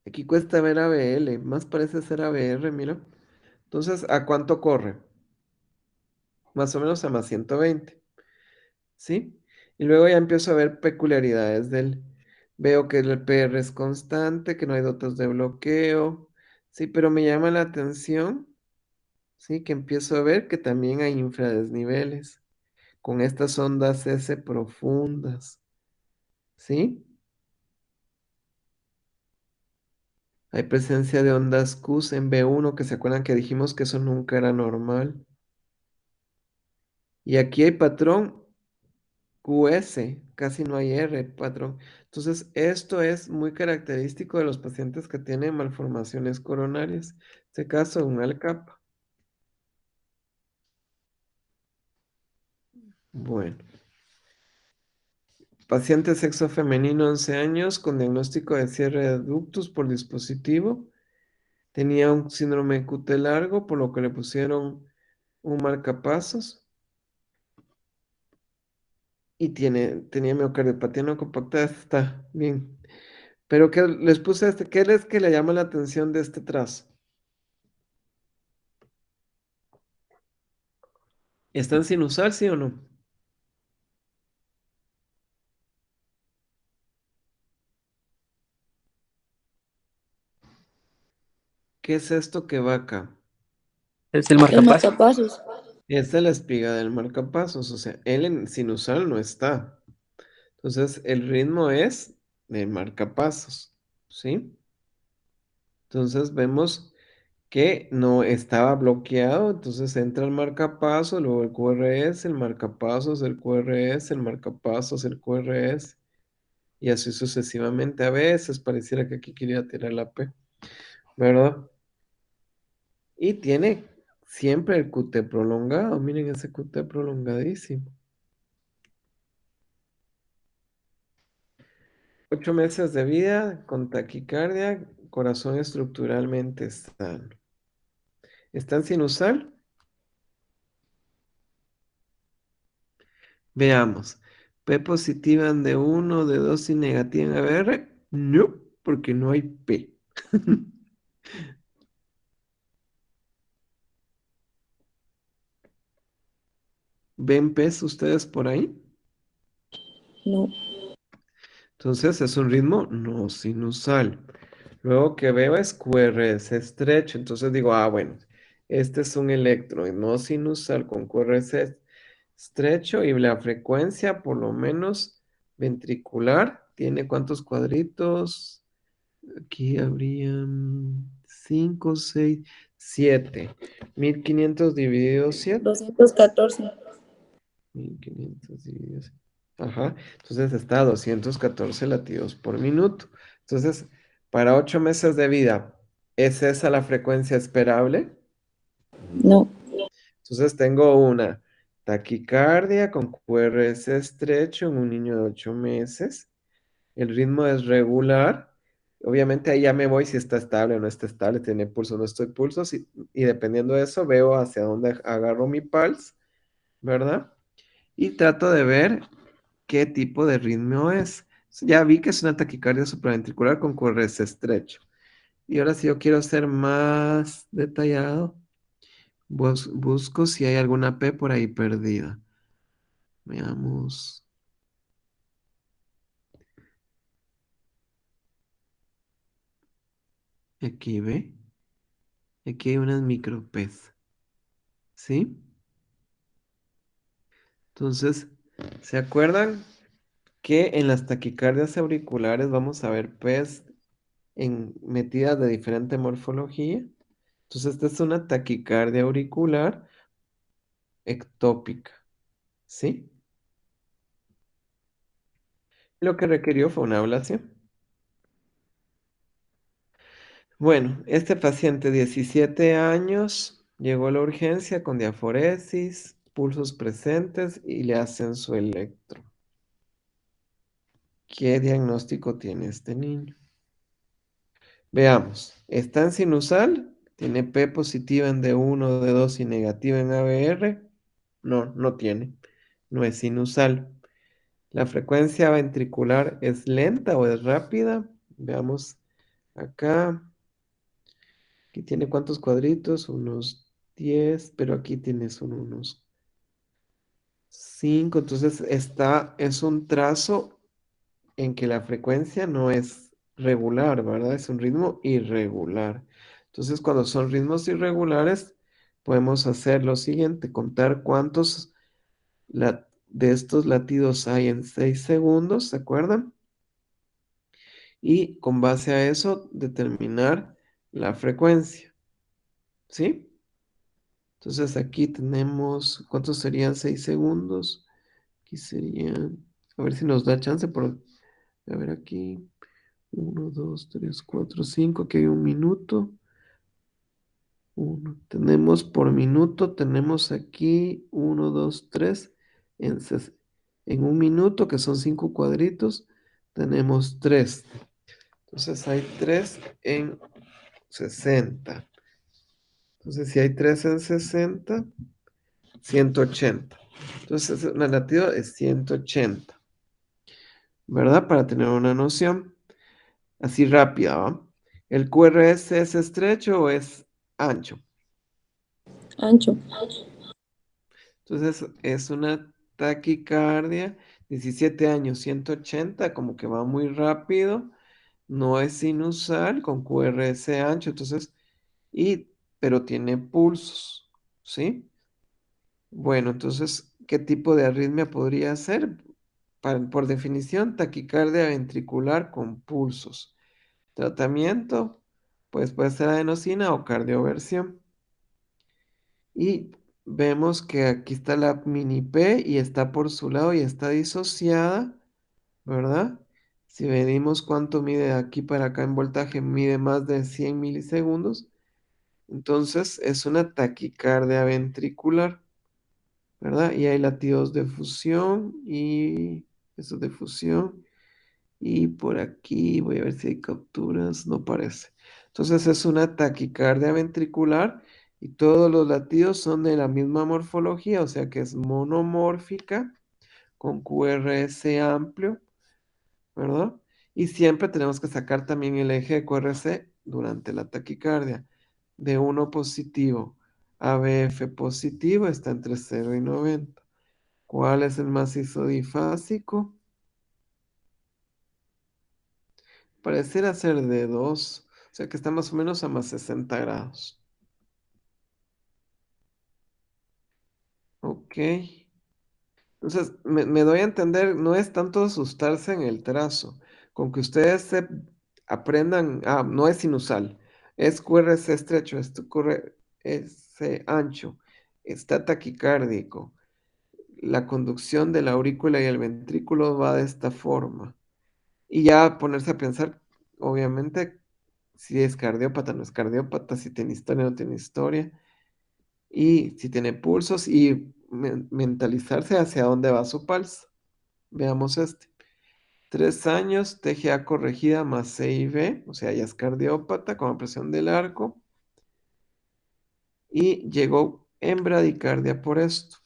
Aquí cuesta ver ABL, más parece ser ABR, mira. Entonces, ¿a cuánto corre? Más o menos a más 120, ¿sí? Y luego ya empiezo a ver peculiaridades Veo que el PR es constante, que no hay dotas de bloqueo, ¿sí? Pero me llama la atención, ¿sí? Que empiezo a ver que también hay infradesniveles, con estas ondas S profundas, ¿sí? Hay presencia de ondas Q en B1, que se acuerdan que dijimos que eso nunca era normal. Y aquí hay patrón QS, casi no hay R, patrón. Entonces, esto es muy característico de los pacientes que tienen malformaciones coronarias. este caso un Alcapa. Bueno, paciente sexo femenino, 11 años, con diagnóstico de cierre de ductus por dispositivo. Tenía un síndrome QT largo, por lo que le pusieron un marcapasos y tenía miocardiopatía no compactada, está bien. Pero ¿qué les puse qué es que le llama la atención de este trazo? ¿Están sin usar, sí o no? ¿Qué es esto que va acá? Es el El marcapaso. marcapasos. Esta es la espiga del marcapasos, o sea, él en sinusal no está. Entonces, el ritmo es de marcapasos, ¿sí? Entonces, vemos que no estaba bloqueado, entonces entra el marcapaso, luego el QRS, el marcapasos, el QRS, el marcapasos, el QRS, y así sucesivamente. A veces pareciera que aquí quería tirar la P, ¿verdad? Y tiene siempre el QT prolongado, miren ese QT prolongadísimo. 8 meses de vida con taquicardia, corazón estructuralmente sano. ¿Están sin usar? Veamos. P positiva en D1, D2 y negativa en ABR. No, porque no hay P. ¿Ven P's ustedes por ahí? No, Entonces es un ritmo no sinusal. Luego que veo es QRS estrecho. Entonces digo, bueno, este es un electro no sinusal con QRS estrecho y la frecuencia por lo menos ventricular tiene ¿cuántos cuadritos? Aquí habrían 5, 6, 7. 1500 dividido 7. 214. 1500 dividido 7. Ajá. Entonces está a 214 latidos por minuto. Entonces, para 8 meses de vida, ¿es esa la frecuencia esperable? No, No. Entonces tengo una taquicardia con QRS estrecho en un niño de 8 meses. El ritmo es regular. Obviamente ahí ya me voy si está estable o no está estable, tiene pulso o no estoy pulso. Y dependiendo de eso, veo hacia dónde agarro mi pulse, ¿verdad? Y trato de ver qué tipo de ritmo es. Ya vi que es una taquicardia supraventricular con QRS estrecho. Y ahora si yo quiero ser más detallado, busco si hay alguna P por ahí perdida. Veamos. Aquí ve. Aquí hay unas micro P's. ¿Sí? Entonces, ¿se acuerdan que en las taquicardias auriculares vamos a ver P's metidas de diferente morfología? Entonces, esta es una taquicardia auricular ectópica, ¿sí? Lo que requirió fue una ablación. Bueno, este paciente, 17 años, llegó a la urgencia con diaforesis, pulsos presentes y le hacen su electro. ¿Qué diagnóstico tiene este niño? Veamos, está en sinusal, tiene P positiva en D1, D2 y negativa en ABR. No, no tiene, no es sinusal. La frecuencia ventricular es lenta o es rápida. Veamos acá. Aquí tiene cuántos cuadritos, unos 10, pero aquí tienes unos 5. Entonces es un trazo en que la frecuencia no es regular, ¿verdad? Es un ritmo irregular. Entonces, cuando son ritmos irregulares, podemos hacer lo siguiente, contar cuántos de estos latidos hay en 6 segundos, ¿se acuerdan? Y con base a eso, determinar la frecuencia, ¿sí? Entonces, aquí tenemos, ¿cuántos serían 6 segundos? Aquí serían, a ver si nos da chance a ver aquí. 1, 2, 3, 4, 5. Aquí hay un minuto. Tenemos por minuto, tenemos aquí 1, 2, 3. En, en un minuto, que son 5 cuadritos, tenemos 3. Entonces hay 3 en 60. Entonces, si hay 3 en 60, 180. Entonces, una latido es 180, ¿verdad? Para tener una noción así rápida, ¿va? ¿El QRS es estrecho o es ancho? Ancho. Entonces, es una taquicardia, 17 años, 180, como que va muy rápido, no es sinusal, con QRS ancho, entonces, pero tiene pulsos, ¿sí? Bueno, entonces, ¿qué tipo de arritmia podría ser? Por definición, taquicardia ventricular con pulsos. Tratamiento, pues puede ser adenosina o cardioversión. Y vemos que aquí está la mini P y está por su lado y está disociada, ¿verdad? Si medimos cuánto mide de aquí para acá en voltaje, mide más de 100 milisegundos. Entonces es una taquicardia ventricular, ¿verdad? Y hay latidos de fusión y eso de fusión. Y por aquí voy a ver si hay capturas, no parece. Entonces es una taquicardia ventricular y todos los latidos son de la misma morfología, o sea que es monomórfica con QRS amplio, ¿verdad? Y siempre tenemos que sacar también el eje de QRS durante la taquicardia. De 1 positivo a BF positivo está entre 0 y 90. ¿Cuál es el macizo difásico? Pareciera ser de 2, o sea que está más o menos a más 60 grados. Ok. Entonces, me doy a entender, no es tanto asustarse en el trazo, con que ustedes aprendan, no es sinusal, es QRS estrecho, es QRS ancho, está taquicárdico, la conducción de la aurícula y el ventrículo va de esta forma. Y ya ponerse a pensar, obviamente, si es cardiópata, no es cardiópata, si tiene historia, no tiene historia, y si tiene pulsos, y mentalizarse hacia dónde va su pulso. Veamos este. 3 años, TGA corregida más CIV, o sea, ya es cardiópata con presión del arco, y llegó en bradicardia por esto.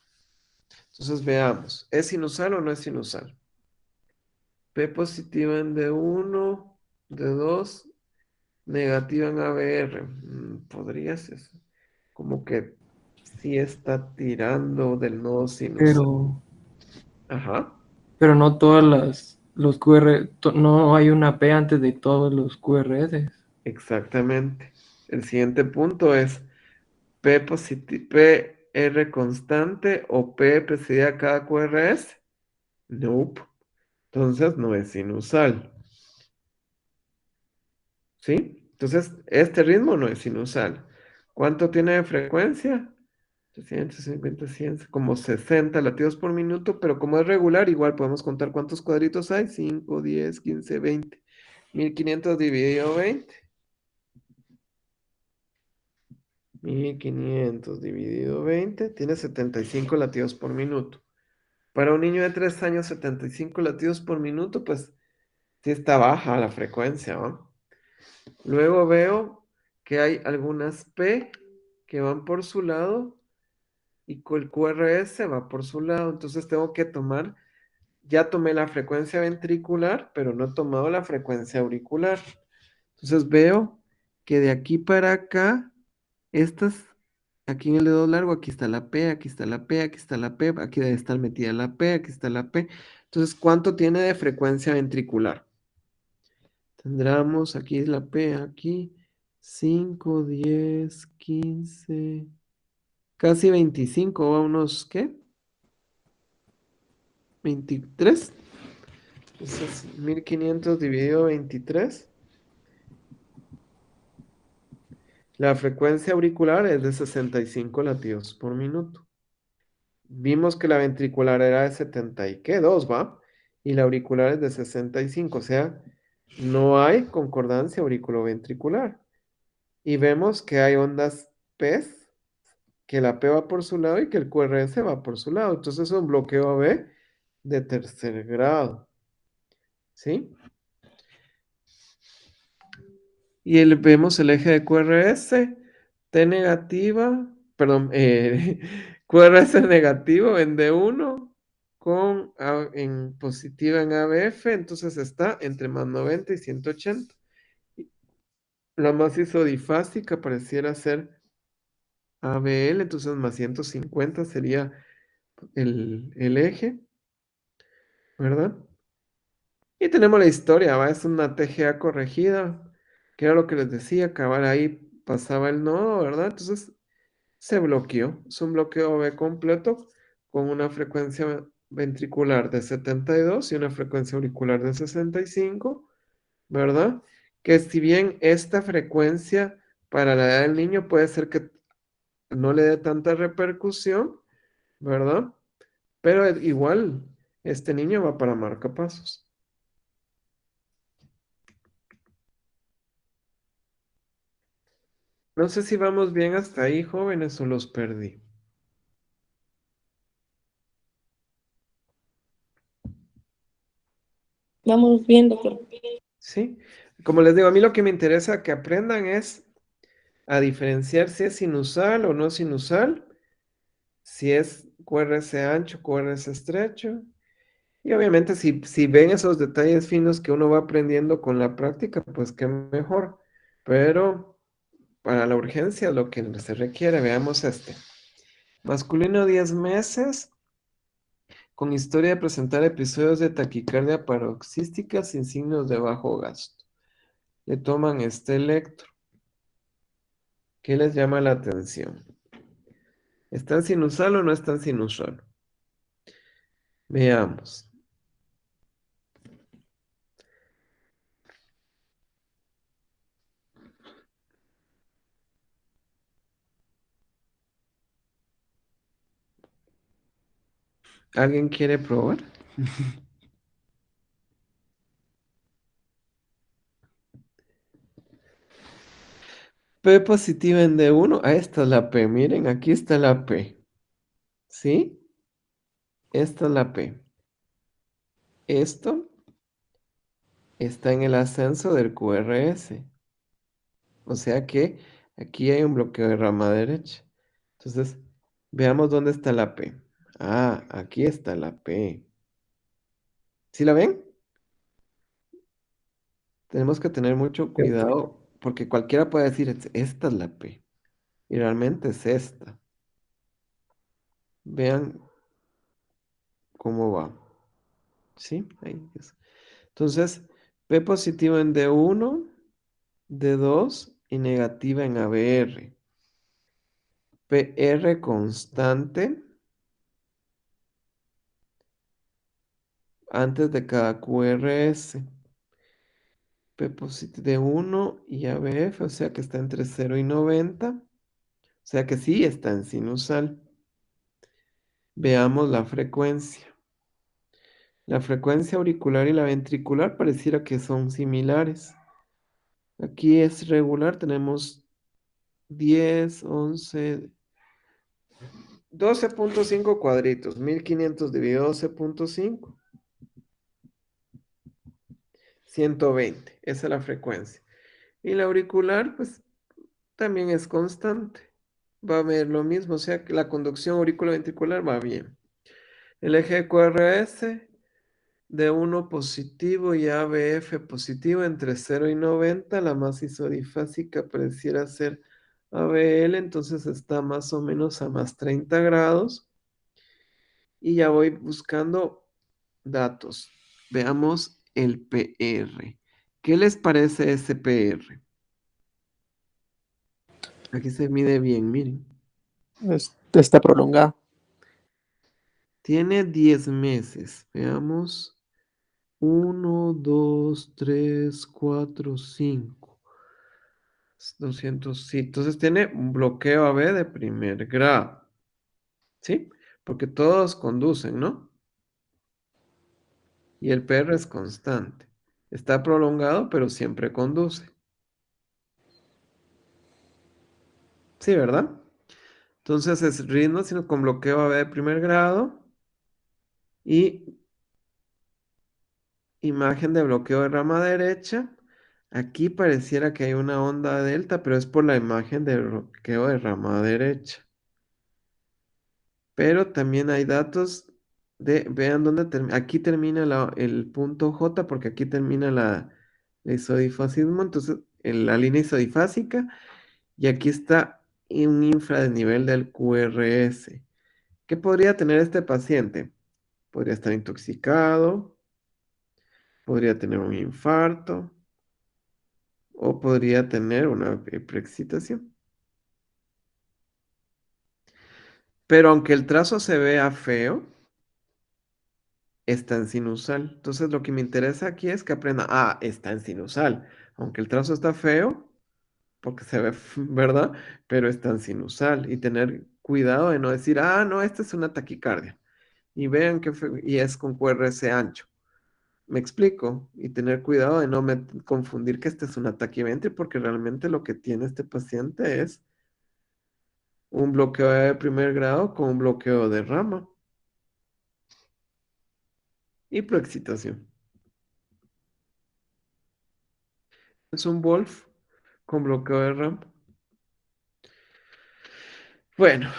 Entonces veamos, ¿es sinusal o no es sinusal? P positiva en D1, D2, negativa en ABR. Podría ser. Como que sí está tirando del nodo sinusal. Pero, Ajá, pero no todas los QR, no hay una P antes de todos los QRS. exactamente. El siguiente punto es PR constante o P precedida a cada QRS. Nope. Entonces no es sinusal. ¿Sí? Entonces, este ritmo no es sinusal. ¿Cuánto tiene de frecuencia? 350, 100, como 60 latidos por minuto, pero como es regular, igual podemos contar cuántos cuadritos hay: 5, 10, 15, 20. 1500 dividido 20. 1500 dividido 20 tiene 75 latidos por minuto. Para un niño de 3 años, 75 latidos por minuto, pues sí está baja la frecuencia, ¿no? Luego veo que hay algunas P que van por su lado y con el QRS va por su lado. Entonces tengo que tomar, ya tomé la frecuencia ventricular, pero no he tomado la frecuencia auricular. Entonces veo que de aquí para acá, estas, aquí en el dedo largo, aquí está la P, aquí está la P, aquí está la P, aquí debe estar metida la P, aquí está la P. Entonces, ¿cuánto tiene de frecuencia ventricular? Tendremos aquí la P, aquí 5, 10, 15, casi 25, ¿a unos qué? 23. Entonces, 1500 dividido 23. La frecuencia auricular es de 65 latidos por minuto. Vimos que la ventricular era de 70 y qué, 2, ¿va? Y la auricular es de 65, o sea, no hay concordancia auriculoventricular. Y vemos que hay ondas P's, que la P va por su lado y que el QRS va por su lado. Entonces es un bloqueo AB de tercer grado. ¿Sí? Y vemos el eje de QRS, T negativa, perdón, QRS negativo en D1 con en positiva en ABF, entonces está entre más 90 y 180. La más isodifásica pareciera ser ABL, entonces más 150 sería el eje, ¿verdad? Y tenemos la historia, ¿va? Es una TGA corregida, que era lo que les decía, acabar ahí pasaba el nodo, ¿verdad? Entonces se bloqueó. Es un bloqueo B completo con una frecuencia ventricular de 72 y una frecuencia auricular de 65, ¿verdad? Que si bien esta frecuencia para la edad del niño puede ser que no le dé tanta repercusión, ¿verdad? Pero igual, este niño va para marcapasos. No sé si vamos bien hasta ahí, jóvenes, o los perdí. Vamos bien, doctor. ¿Sí? Como les digo, a mí lo que me interesa que aprendan es a diferenciar si es sinusal o no sinusal, si es QRS ancho, QRS estrecho. Y obviamente si ven esos detalles finos que uno va aprendiendo con la práctica, pues qué mejor. Pero para la urgencia, lo que se requiere, veamos este. Masculino 10 meses, con historia de presentar episodios de taquicardia paroxística sin signos de bajo gasto. Le toman este electro. ¿Qué les llama la atención? ¿Está en sinusal o no está en sinusal? Veamos. ¿Alguien quiere probar? P positiva en D1. Ah, esta es la P. Miren, aquí está la P. ¿Sí? Esta es la P. Esto está en el ascenso del QRS. O sea que aquí hay un bloqueo de rama derecha. Entonces, veamos dónde está la P. Ah, aquí está la P. ¿Sí la ven? Tenemos que tener mucho cuidado porque cualquiera puede decir, esta es la P". Y realmente es esta. Vean cómo va. ¿Sí? Ahí es. Entonces, P positivo en D1, D2 y negativa en ABR. PR constante antes de cada QRS. P positivo D1 y ABF, o sea que está entre 0 y 90. O sea que sí está en sinusal. Veamos la frecuencia. La frecuencia auricular y la ventricular pareciera que son similares. Aquí es regular, tenemos 10, 11, 12.5 cuadritos, 1500 dividido 12.5, 120, esa es la frecuencia. Y la auricular, pues también es constante, va a ver lo mismo, o sea que la conducción auriculoventricular va bien. El eje de QRS de 1 positivo y ABF positivo entre 0 y 90, la más isodifásica pareciera ser ABL, entonces está más o menos a más 30 grados. Y ya voy buscando datos. Veamos el PR. ¿Qué les parece ese PR? Aquí se mide bien, miren. Está prolongada. Tiene 10 meses. Veamos. 1, 2, 3, 4, 5. 200, sí. Entonces tiene un bloqueo AB de primer grado. ¿Sí? Porque todos conducen, ¿no? Y el PR es constante. Está prolongado, pero siempre conduce. Sí, ¿verdad? Entonces es ritmo sino con bloqueo AB de primer grado y imagen de bloqueo de rama derecha. Aquí pareciera que hay una onda delta, pero es por la imagen de bloqueo de rama derecha. Pero también hay datos de, vean dónde termina, aquí termina el punto J porque aquí termina la isodifasismo, entonces en la línea isodifásica y aquí está un infradesnivel del QRS. ¿Qué podría tener este paciente? Podría estar intoxicado, podría tener un infarto o podría tener una preexcitación. Pero aunque el trazo se vea feo, está en sinusal. Entonces lo que me interesa aquí es que aprenda, está en sinusal. Aunque el trazo está feo, porque se ve, ¿verdad? Pero está en sinusal. Y tener cuidado de no decir, no, esta es una taquicardia. Y vean y es con QRS ancho. Me explico. Y tener cuidado de no confundir que este es un taquiventre, porque realmente lo que tiene este paciente es un bloqueo de primer grado con un bloqueo de rama y proexcitación. Es un Wolf con bloqueo de rama. Bueno,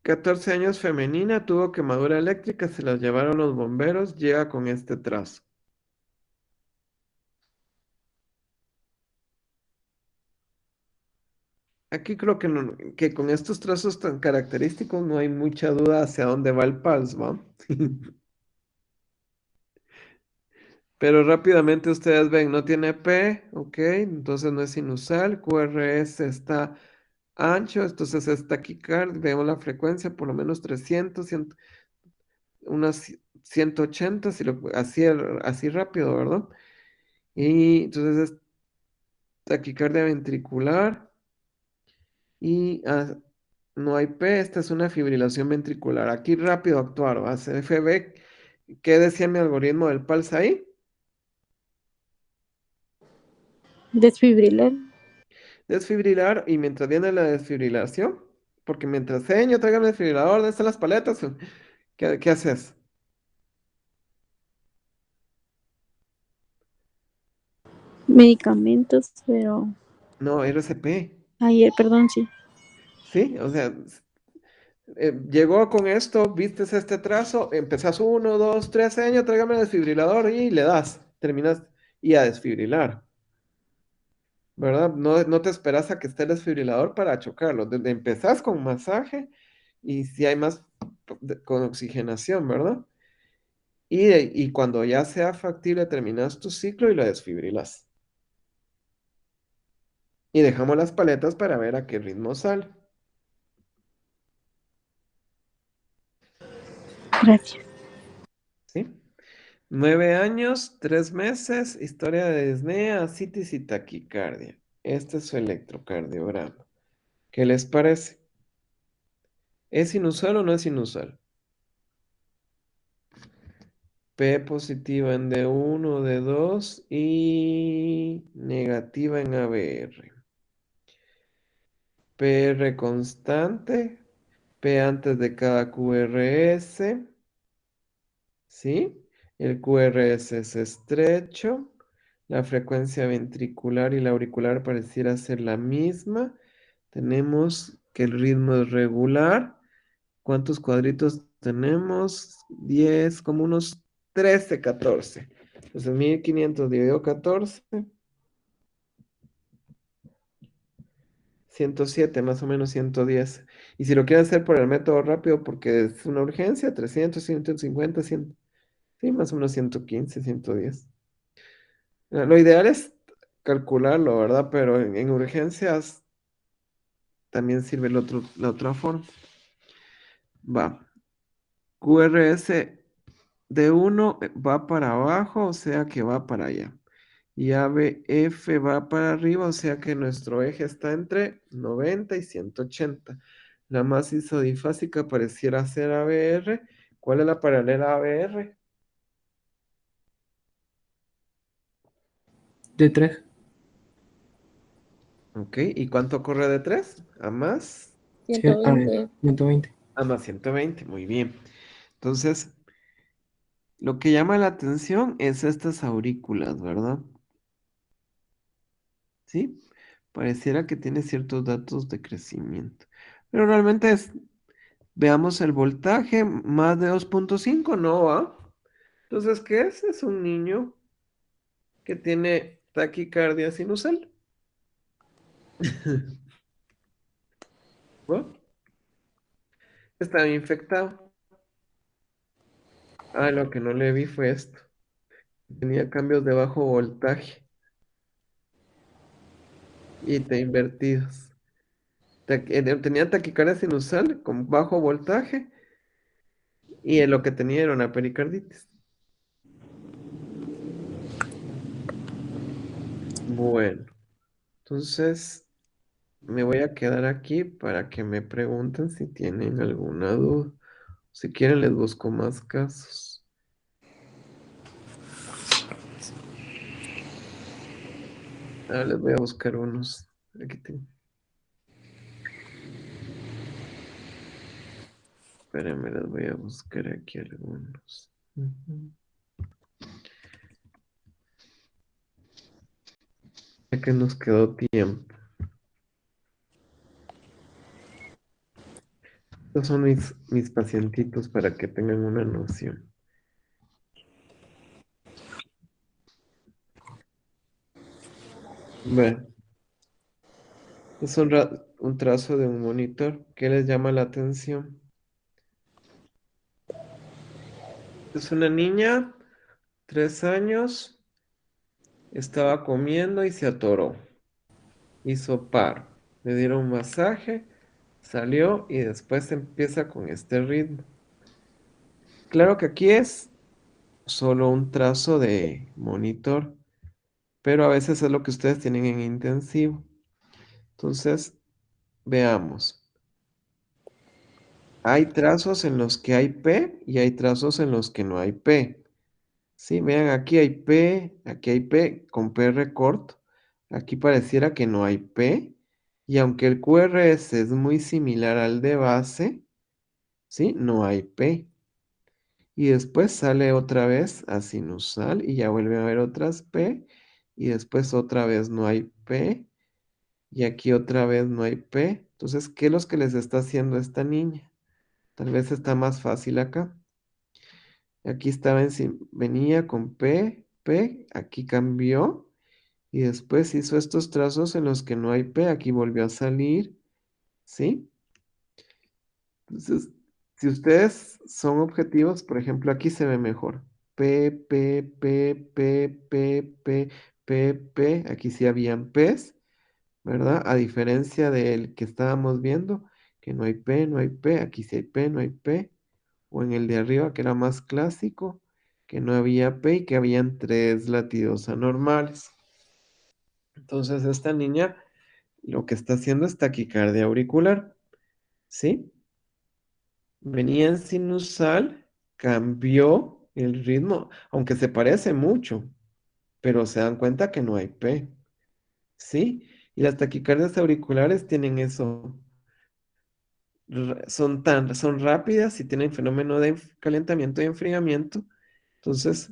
14 años femenina, tuvo quemadura eléctrica, se las llevaron los bomberos, llega con este trazo. Aquí creo que, que con estos trazos tan característicos no hay mucha duda hacia dónde va el PALS, ¿va? Pero rápidamente ustedes ven, no tiene P, ok, entonces no es sinusal, QRS está ancho, entonces es taquicardia, vemos la frecuencia, por lo menos 300, unas 180, así, así rápido, ¿verdad? Y entonces es taquicardia ventricular y no hay P, esta es una fibrilación ventricular. Aquí rápido actuar, ¿va? CFB, ¿qué decía mi algoritmo del PALS ahí? Desfibrilar. Desfibrilar y mientras viene la desfibrilación, porque mientras señor traiga el desfibrilador, ¿dónde están las paletas? ¿Qué haces? Medicamentos, pero No, RCP, ayer, perdón, sí. ¿sí? O sea, llegó con esto, vistes este trazo, empezás 1, 2, 3 años, tráigame el desfibrilador y le das, terminas y a desfibrilar, ¿verdad? No te esperas a que esté el desfibrilador para chocarlo, empezás con masaje y si hay más con oxigenación, ¿verdad? Y cuando ya sea factible, terminas tu ciclo y lo desfibrilas. Y dejamos las paletas para ver a qué ritmo sale. Gracias. ¿Sí? 9 años, 3 meses, historia de disnea, ascitis y taquicardia. Este es su electrocardiograma. ¿Qué les parece? ¿Es inusual o no es inusual? P positiva en D1, D2 y negativa en ABR. PR constante, P antes de cada QRS, ¿sí? El QRS es estrecho, la frecuencia ventricular y la auricular pareciera ser la misma. Tenemos que el ritmo es regular. ¿Cuántos cuadritos tenemos? 10, como unos 13, 14. Entonces 1500 dividido 14, 107, más o menos 110. Y si lo quieren hacer por el método rápido, porque es una urgencia, 300, 150, 100, sí, más o menos 115, 110. Lo ideal es calcularlo, ¿verdad? Pero en urgencias también sirve la otra forma. Va. QRS de 1 va para abajo, o sea que va para allá. Y ABF va para arriba, o sea que nuestro eje está entre 90 y 180. La más isodifásica pareciera ser ABR. ¿Cuál es la paralela a ABR? D3. Ok, ¿y cuánto corre de 3 a más? 120. 120. A más 120, muy bien. Entonces, lo que llama la atención es estas aurículas, ¿verdad? ¿Sí? Pareciera que tiene ciertos datos de crecimiento. Pero realmente es, veamos el voltaje, más de 2,5, ¿no va? Entonces, ¿qué es? Es un niño que tiene taquicardia sinusal. ¿No? Estaba infectado. Ah, lo que no le vi fue esto. Tenía cambios de bajo voltaje y de invertidos. Tenía taquicardia sinusal con bajo voltaje y lo que tenía era una pericarditis. Bueno, entonces me voy a quedar aquí para que me pregunten si tienen alguna duda. Si quieren, les busco más casos. Ahora les voy a buscar unos. Aquí tengo. Espérenme, les voy a buscar aquí algunos. Ujú. Ya que nos quedó tiempo. Estos son mis pacientitos para que tengan una noción. Bueno, es un trazo de un monitor. ¿Qué les llama la atención? Es una niña, 3 años, estaba comiendo y se atoró. Hizo paro. Le dieron un masaje, salió y después empieza con este ritmo. Claro que aquí es solo un trazo de monitor, pero a veces es lo que ustedes tienen en intensivo. Entonces, veamos. Hay trazos en los que hay P y hay trazos en los que no hay P. Sí, vean, aquí hay P con PR corto. Aquí pareciera que no hay P. Y aunque el QRS es muy similar al de base, ¿sí? No hay P. Y después sale otra vez a sinusal y ya vuelve a haber otras P. Y después otra vez no hay P. Y aquí otra vez no hay P. Entonces, ¿qué es lo que les está haciendo esta niña? Tal vez está más fácil acá. Aquí estaba venía con P, P, aquí cambió y después hizo estos trazos en los que no hay P, aquí volvió a salir, ¿sí? Entonces, si ustedes son objetivos, por ejemplo, aquí se ve mejor. P, P, P, P, P, P, P, P, aquí sí habían P's, ¿verdad? A diferencia del que estábamos viendo, que no hay P, no hay P, aquí sí hay P, no hay P. O en el de arriba, que era más clásico, que no había P y que habían 3 latidos anormales. Entonces, esta niña lo que está haciendo es taquicardia auricular, ¿sí? Venía en sinusal, cambió el ritmo, aunque se parece mucho, pero se dan cuenta que no hay P, ¿sí? Y las taquicardias auriculares tienen eso, son rápidas y tienen fenómeno de calentamiento y enfriamiento. Entonces,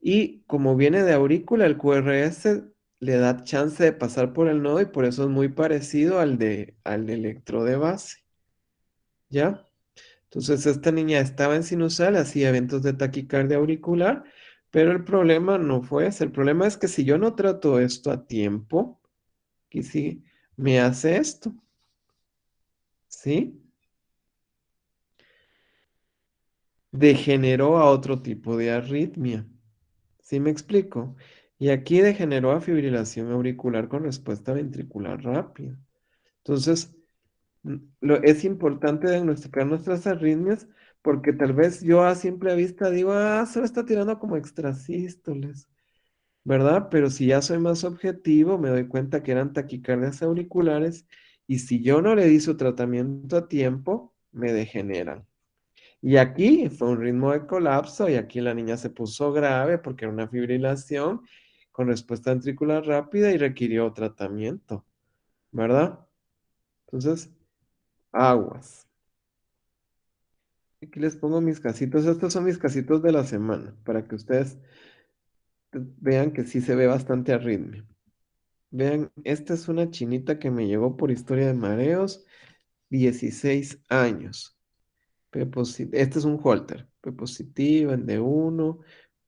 y como viene de aurícula, el QRS le da chance de pasar por el nodo y por eso es muy parecido al de electro de base. ¿Ya? Entonces esta niña estaba en sinusal, hacía eventos de taquicardia auricular, pero el problema no fue ese. El problema es que si yo no trato esto a tiempo, que sí, me hace esto. ¿Sí? Degeneró a otro tipo de arritmia. ¿Sí me explico? Y aquí degeneró a fibrilación auricular con respuesta ventricular rápida. Entonces, es importante diagnosticar nuestras arritmias porque tal vez yo a simple vista digo, solo está tirando como extrasístoles, ¿verdad? Pero si ya soy más objetivo, me doy cuenta que eran taquicardias auriculares y si yo no le di su tratamiento a tiempo, me degeneran. Y aquí fue un ritmo de colapso y aquí la niña se puso grave porque era una fibrilación con respuesta ventricular rápida y requirió tratamiento. ¿verdad? Entonces, aguas. Aquí les pongo mis casitos. Estos son mis casitos de la semana, para que ustedes vean que sí se ve bastante arritmia. Vean, esta es una chinita que me llegó por historia de mareos, 16 años. Este es un holter. P positivo, en D1.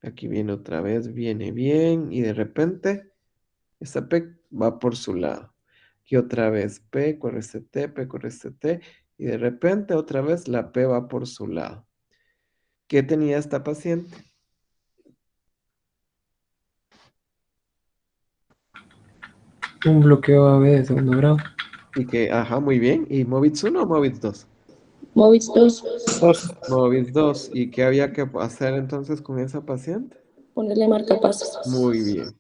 Aquí viene otra vez, viene bien. Y de repente, esta P va por su lado. Aquí otra vez P, corre CT, P, corre CT. Y de repente, otra vez, la P va por su lado. ¿Qué tenía esta paciente? Un bloqueo AB de segundo grado. Y que, ajá, muy bien. ¿Y Movitz 1 o Movitz 2? Movis 2. Dos. Movitz 2. ¿Y qué había que hacer entonces con esa paciente? Ponerle marcapasos. Muy bien.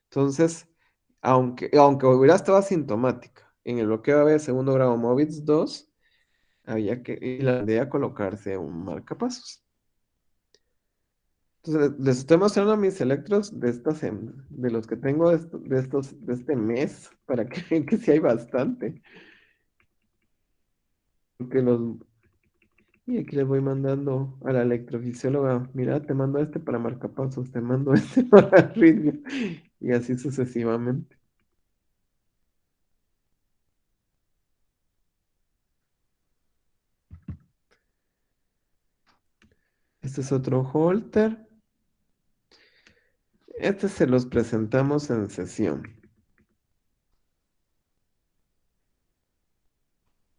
Entonces, aunque hubiera estado asintomática, en el bloqueo AB de segundo grado Movitz 2, había que ir a la aldea a colocarse un marcapasos. Entonces, les estoy mostrando mis electros de los que tengo de este mes, para que vean que sí hay bastante. Porque y aquí les voy mandando a la electrofisióloga, mira, te mando este para marcapasos, te mando este para arritmia, y así sucesivamente. Este es otro holter. Este se los presentamos en sesión.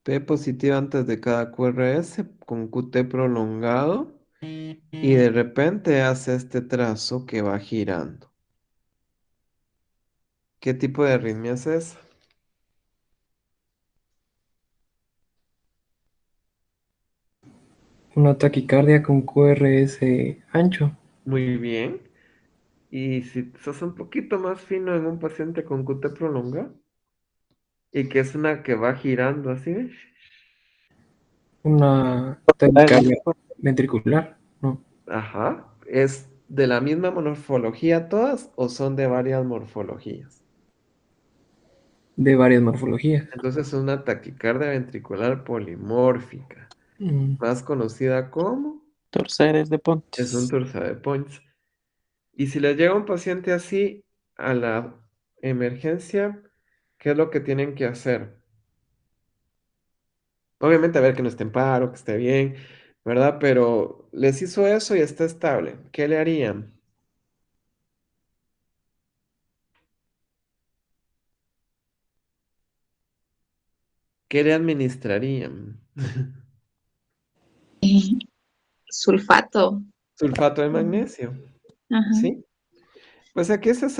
P positiva antes de cada QRS con QT prolongado y de repente hace este trazo que va girando. ¿Qué tipo de arritmia es esa? Una taquicardia con QRS ancho. Muy bien. Y si sos un poquito más fino en un paciente con QT prolongado y que es una que va girando así, ¿ves? Una taquicardia ventricular. No, Ajá. ¿Es de la misma morfología todas o son de varias morfologías? de varias morfologías. Entonces es una taquicardia ventricular polimórfica, Mm, más conocida como Torceres de es un Pontes. torsa de Points. Y si les llega un paciente así a la emergencia, ¿qué es lo que tienen que hacer? Obviamente a ver que no esté en paro, que esté bien, ¿verdad? Pero les hizo eso y está estable. ¿Qué le harían? ¿Qué le administrarían? Sulfato. Sulfato de magnesio, Ajá. ¿sí? Pues aquí este es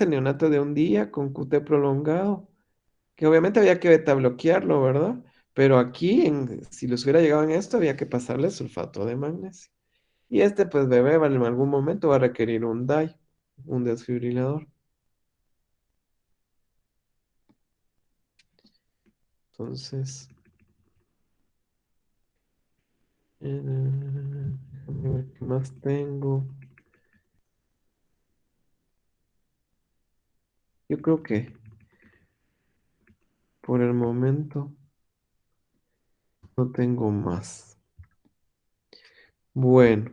el neonato de un día con QT prolongado, que obviamente había que beta bloquearlo, ¿verdad? Pero aquí, si les hubiera llegado en esto, había que pasarle sulfato de magnesio. Y este, pues, bebé, en algún momento va a requerir un DAI, un desfibrilador. Entonces, déjame ver qué más tengo. Yo creo que por el momento no tengo más. Bueno,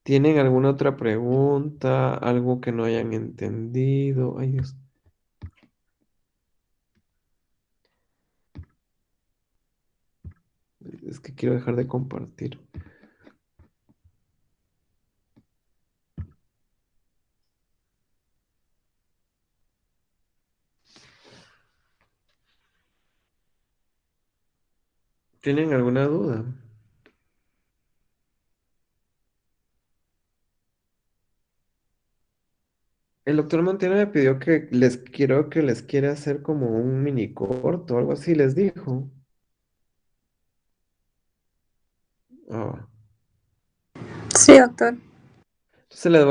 ¿tienen alguna otra pregunta? ¿Algo que no hayan entendido? Ay, Dios. Es que quiero dejar de compartir. ¿Tienen alguna duda? El doctor Montiel me pidió que quiero que les quiera hacer como un mini corto, algo así les dijo. Ah. Sí, doctor. Entonces le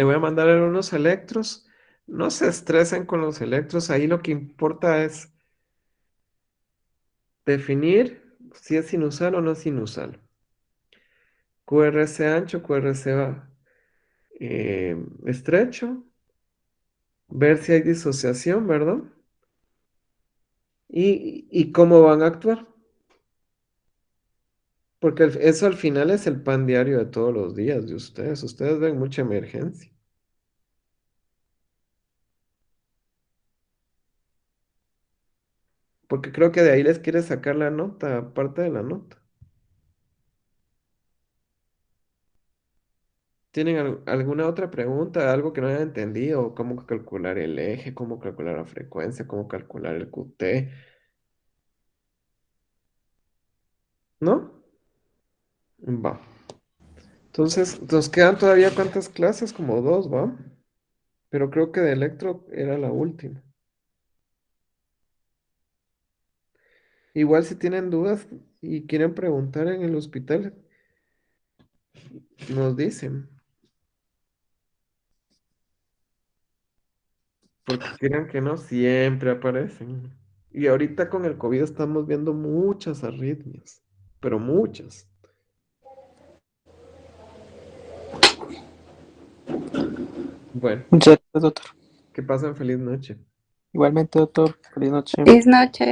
voy a mandar unos electros. No se estresen con los electros, ahí lo que importa es definir si es sinusal o no sinusal. QRS ancho, QRS estrecho ver si hay disociación, ¿verdad? Y cómo van a actuar. Porque eso al final es el pan diario de todos los días de ustedes. Ustedes ven mucha emergencia. Porque creo que de ahí les quiere sacar la nota, parte de la nota. ¿Tienen alguna otra pregunta? ¿Algo que no hayan entendido? ¿Cómo calcular el eje? ¿Cómo calcular la frecuencia? ¿Cómo calcular el QT? ¿No? Va. Entonces, nos quedan todavía cuántas clases, como dos, ¿va? Pero creo que de electro era la última. Igual si tienen dudas y quieren preguntar en el hospital, nos dicen. Porque quieran que no, siempre aparecen. Y ahorita con el COVID estamos viendo muchas arritmias, pero muchas. Bueno, Muchas gracias, doctor. que pasen feliz noche. Igualmente, doctor. Feliz noche. Feliz noche.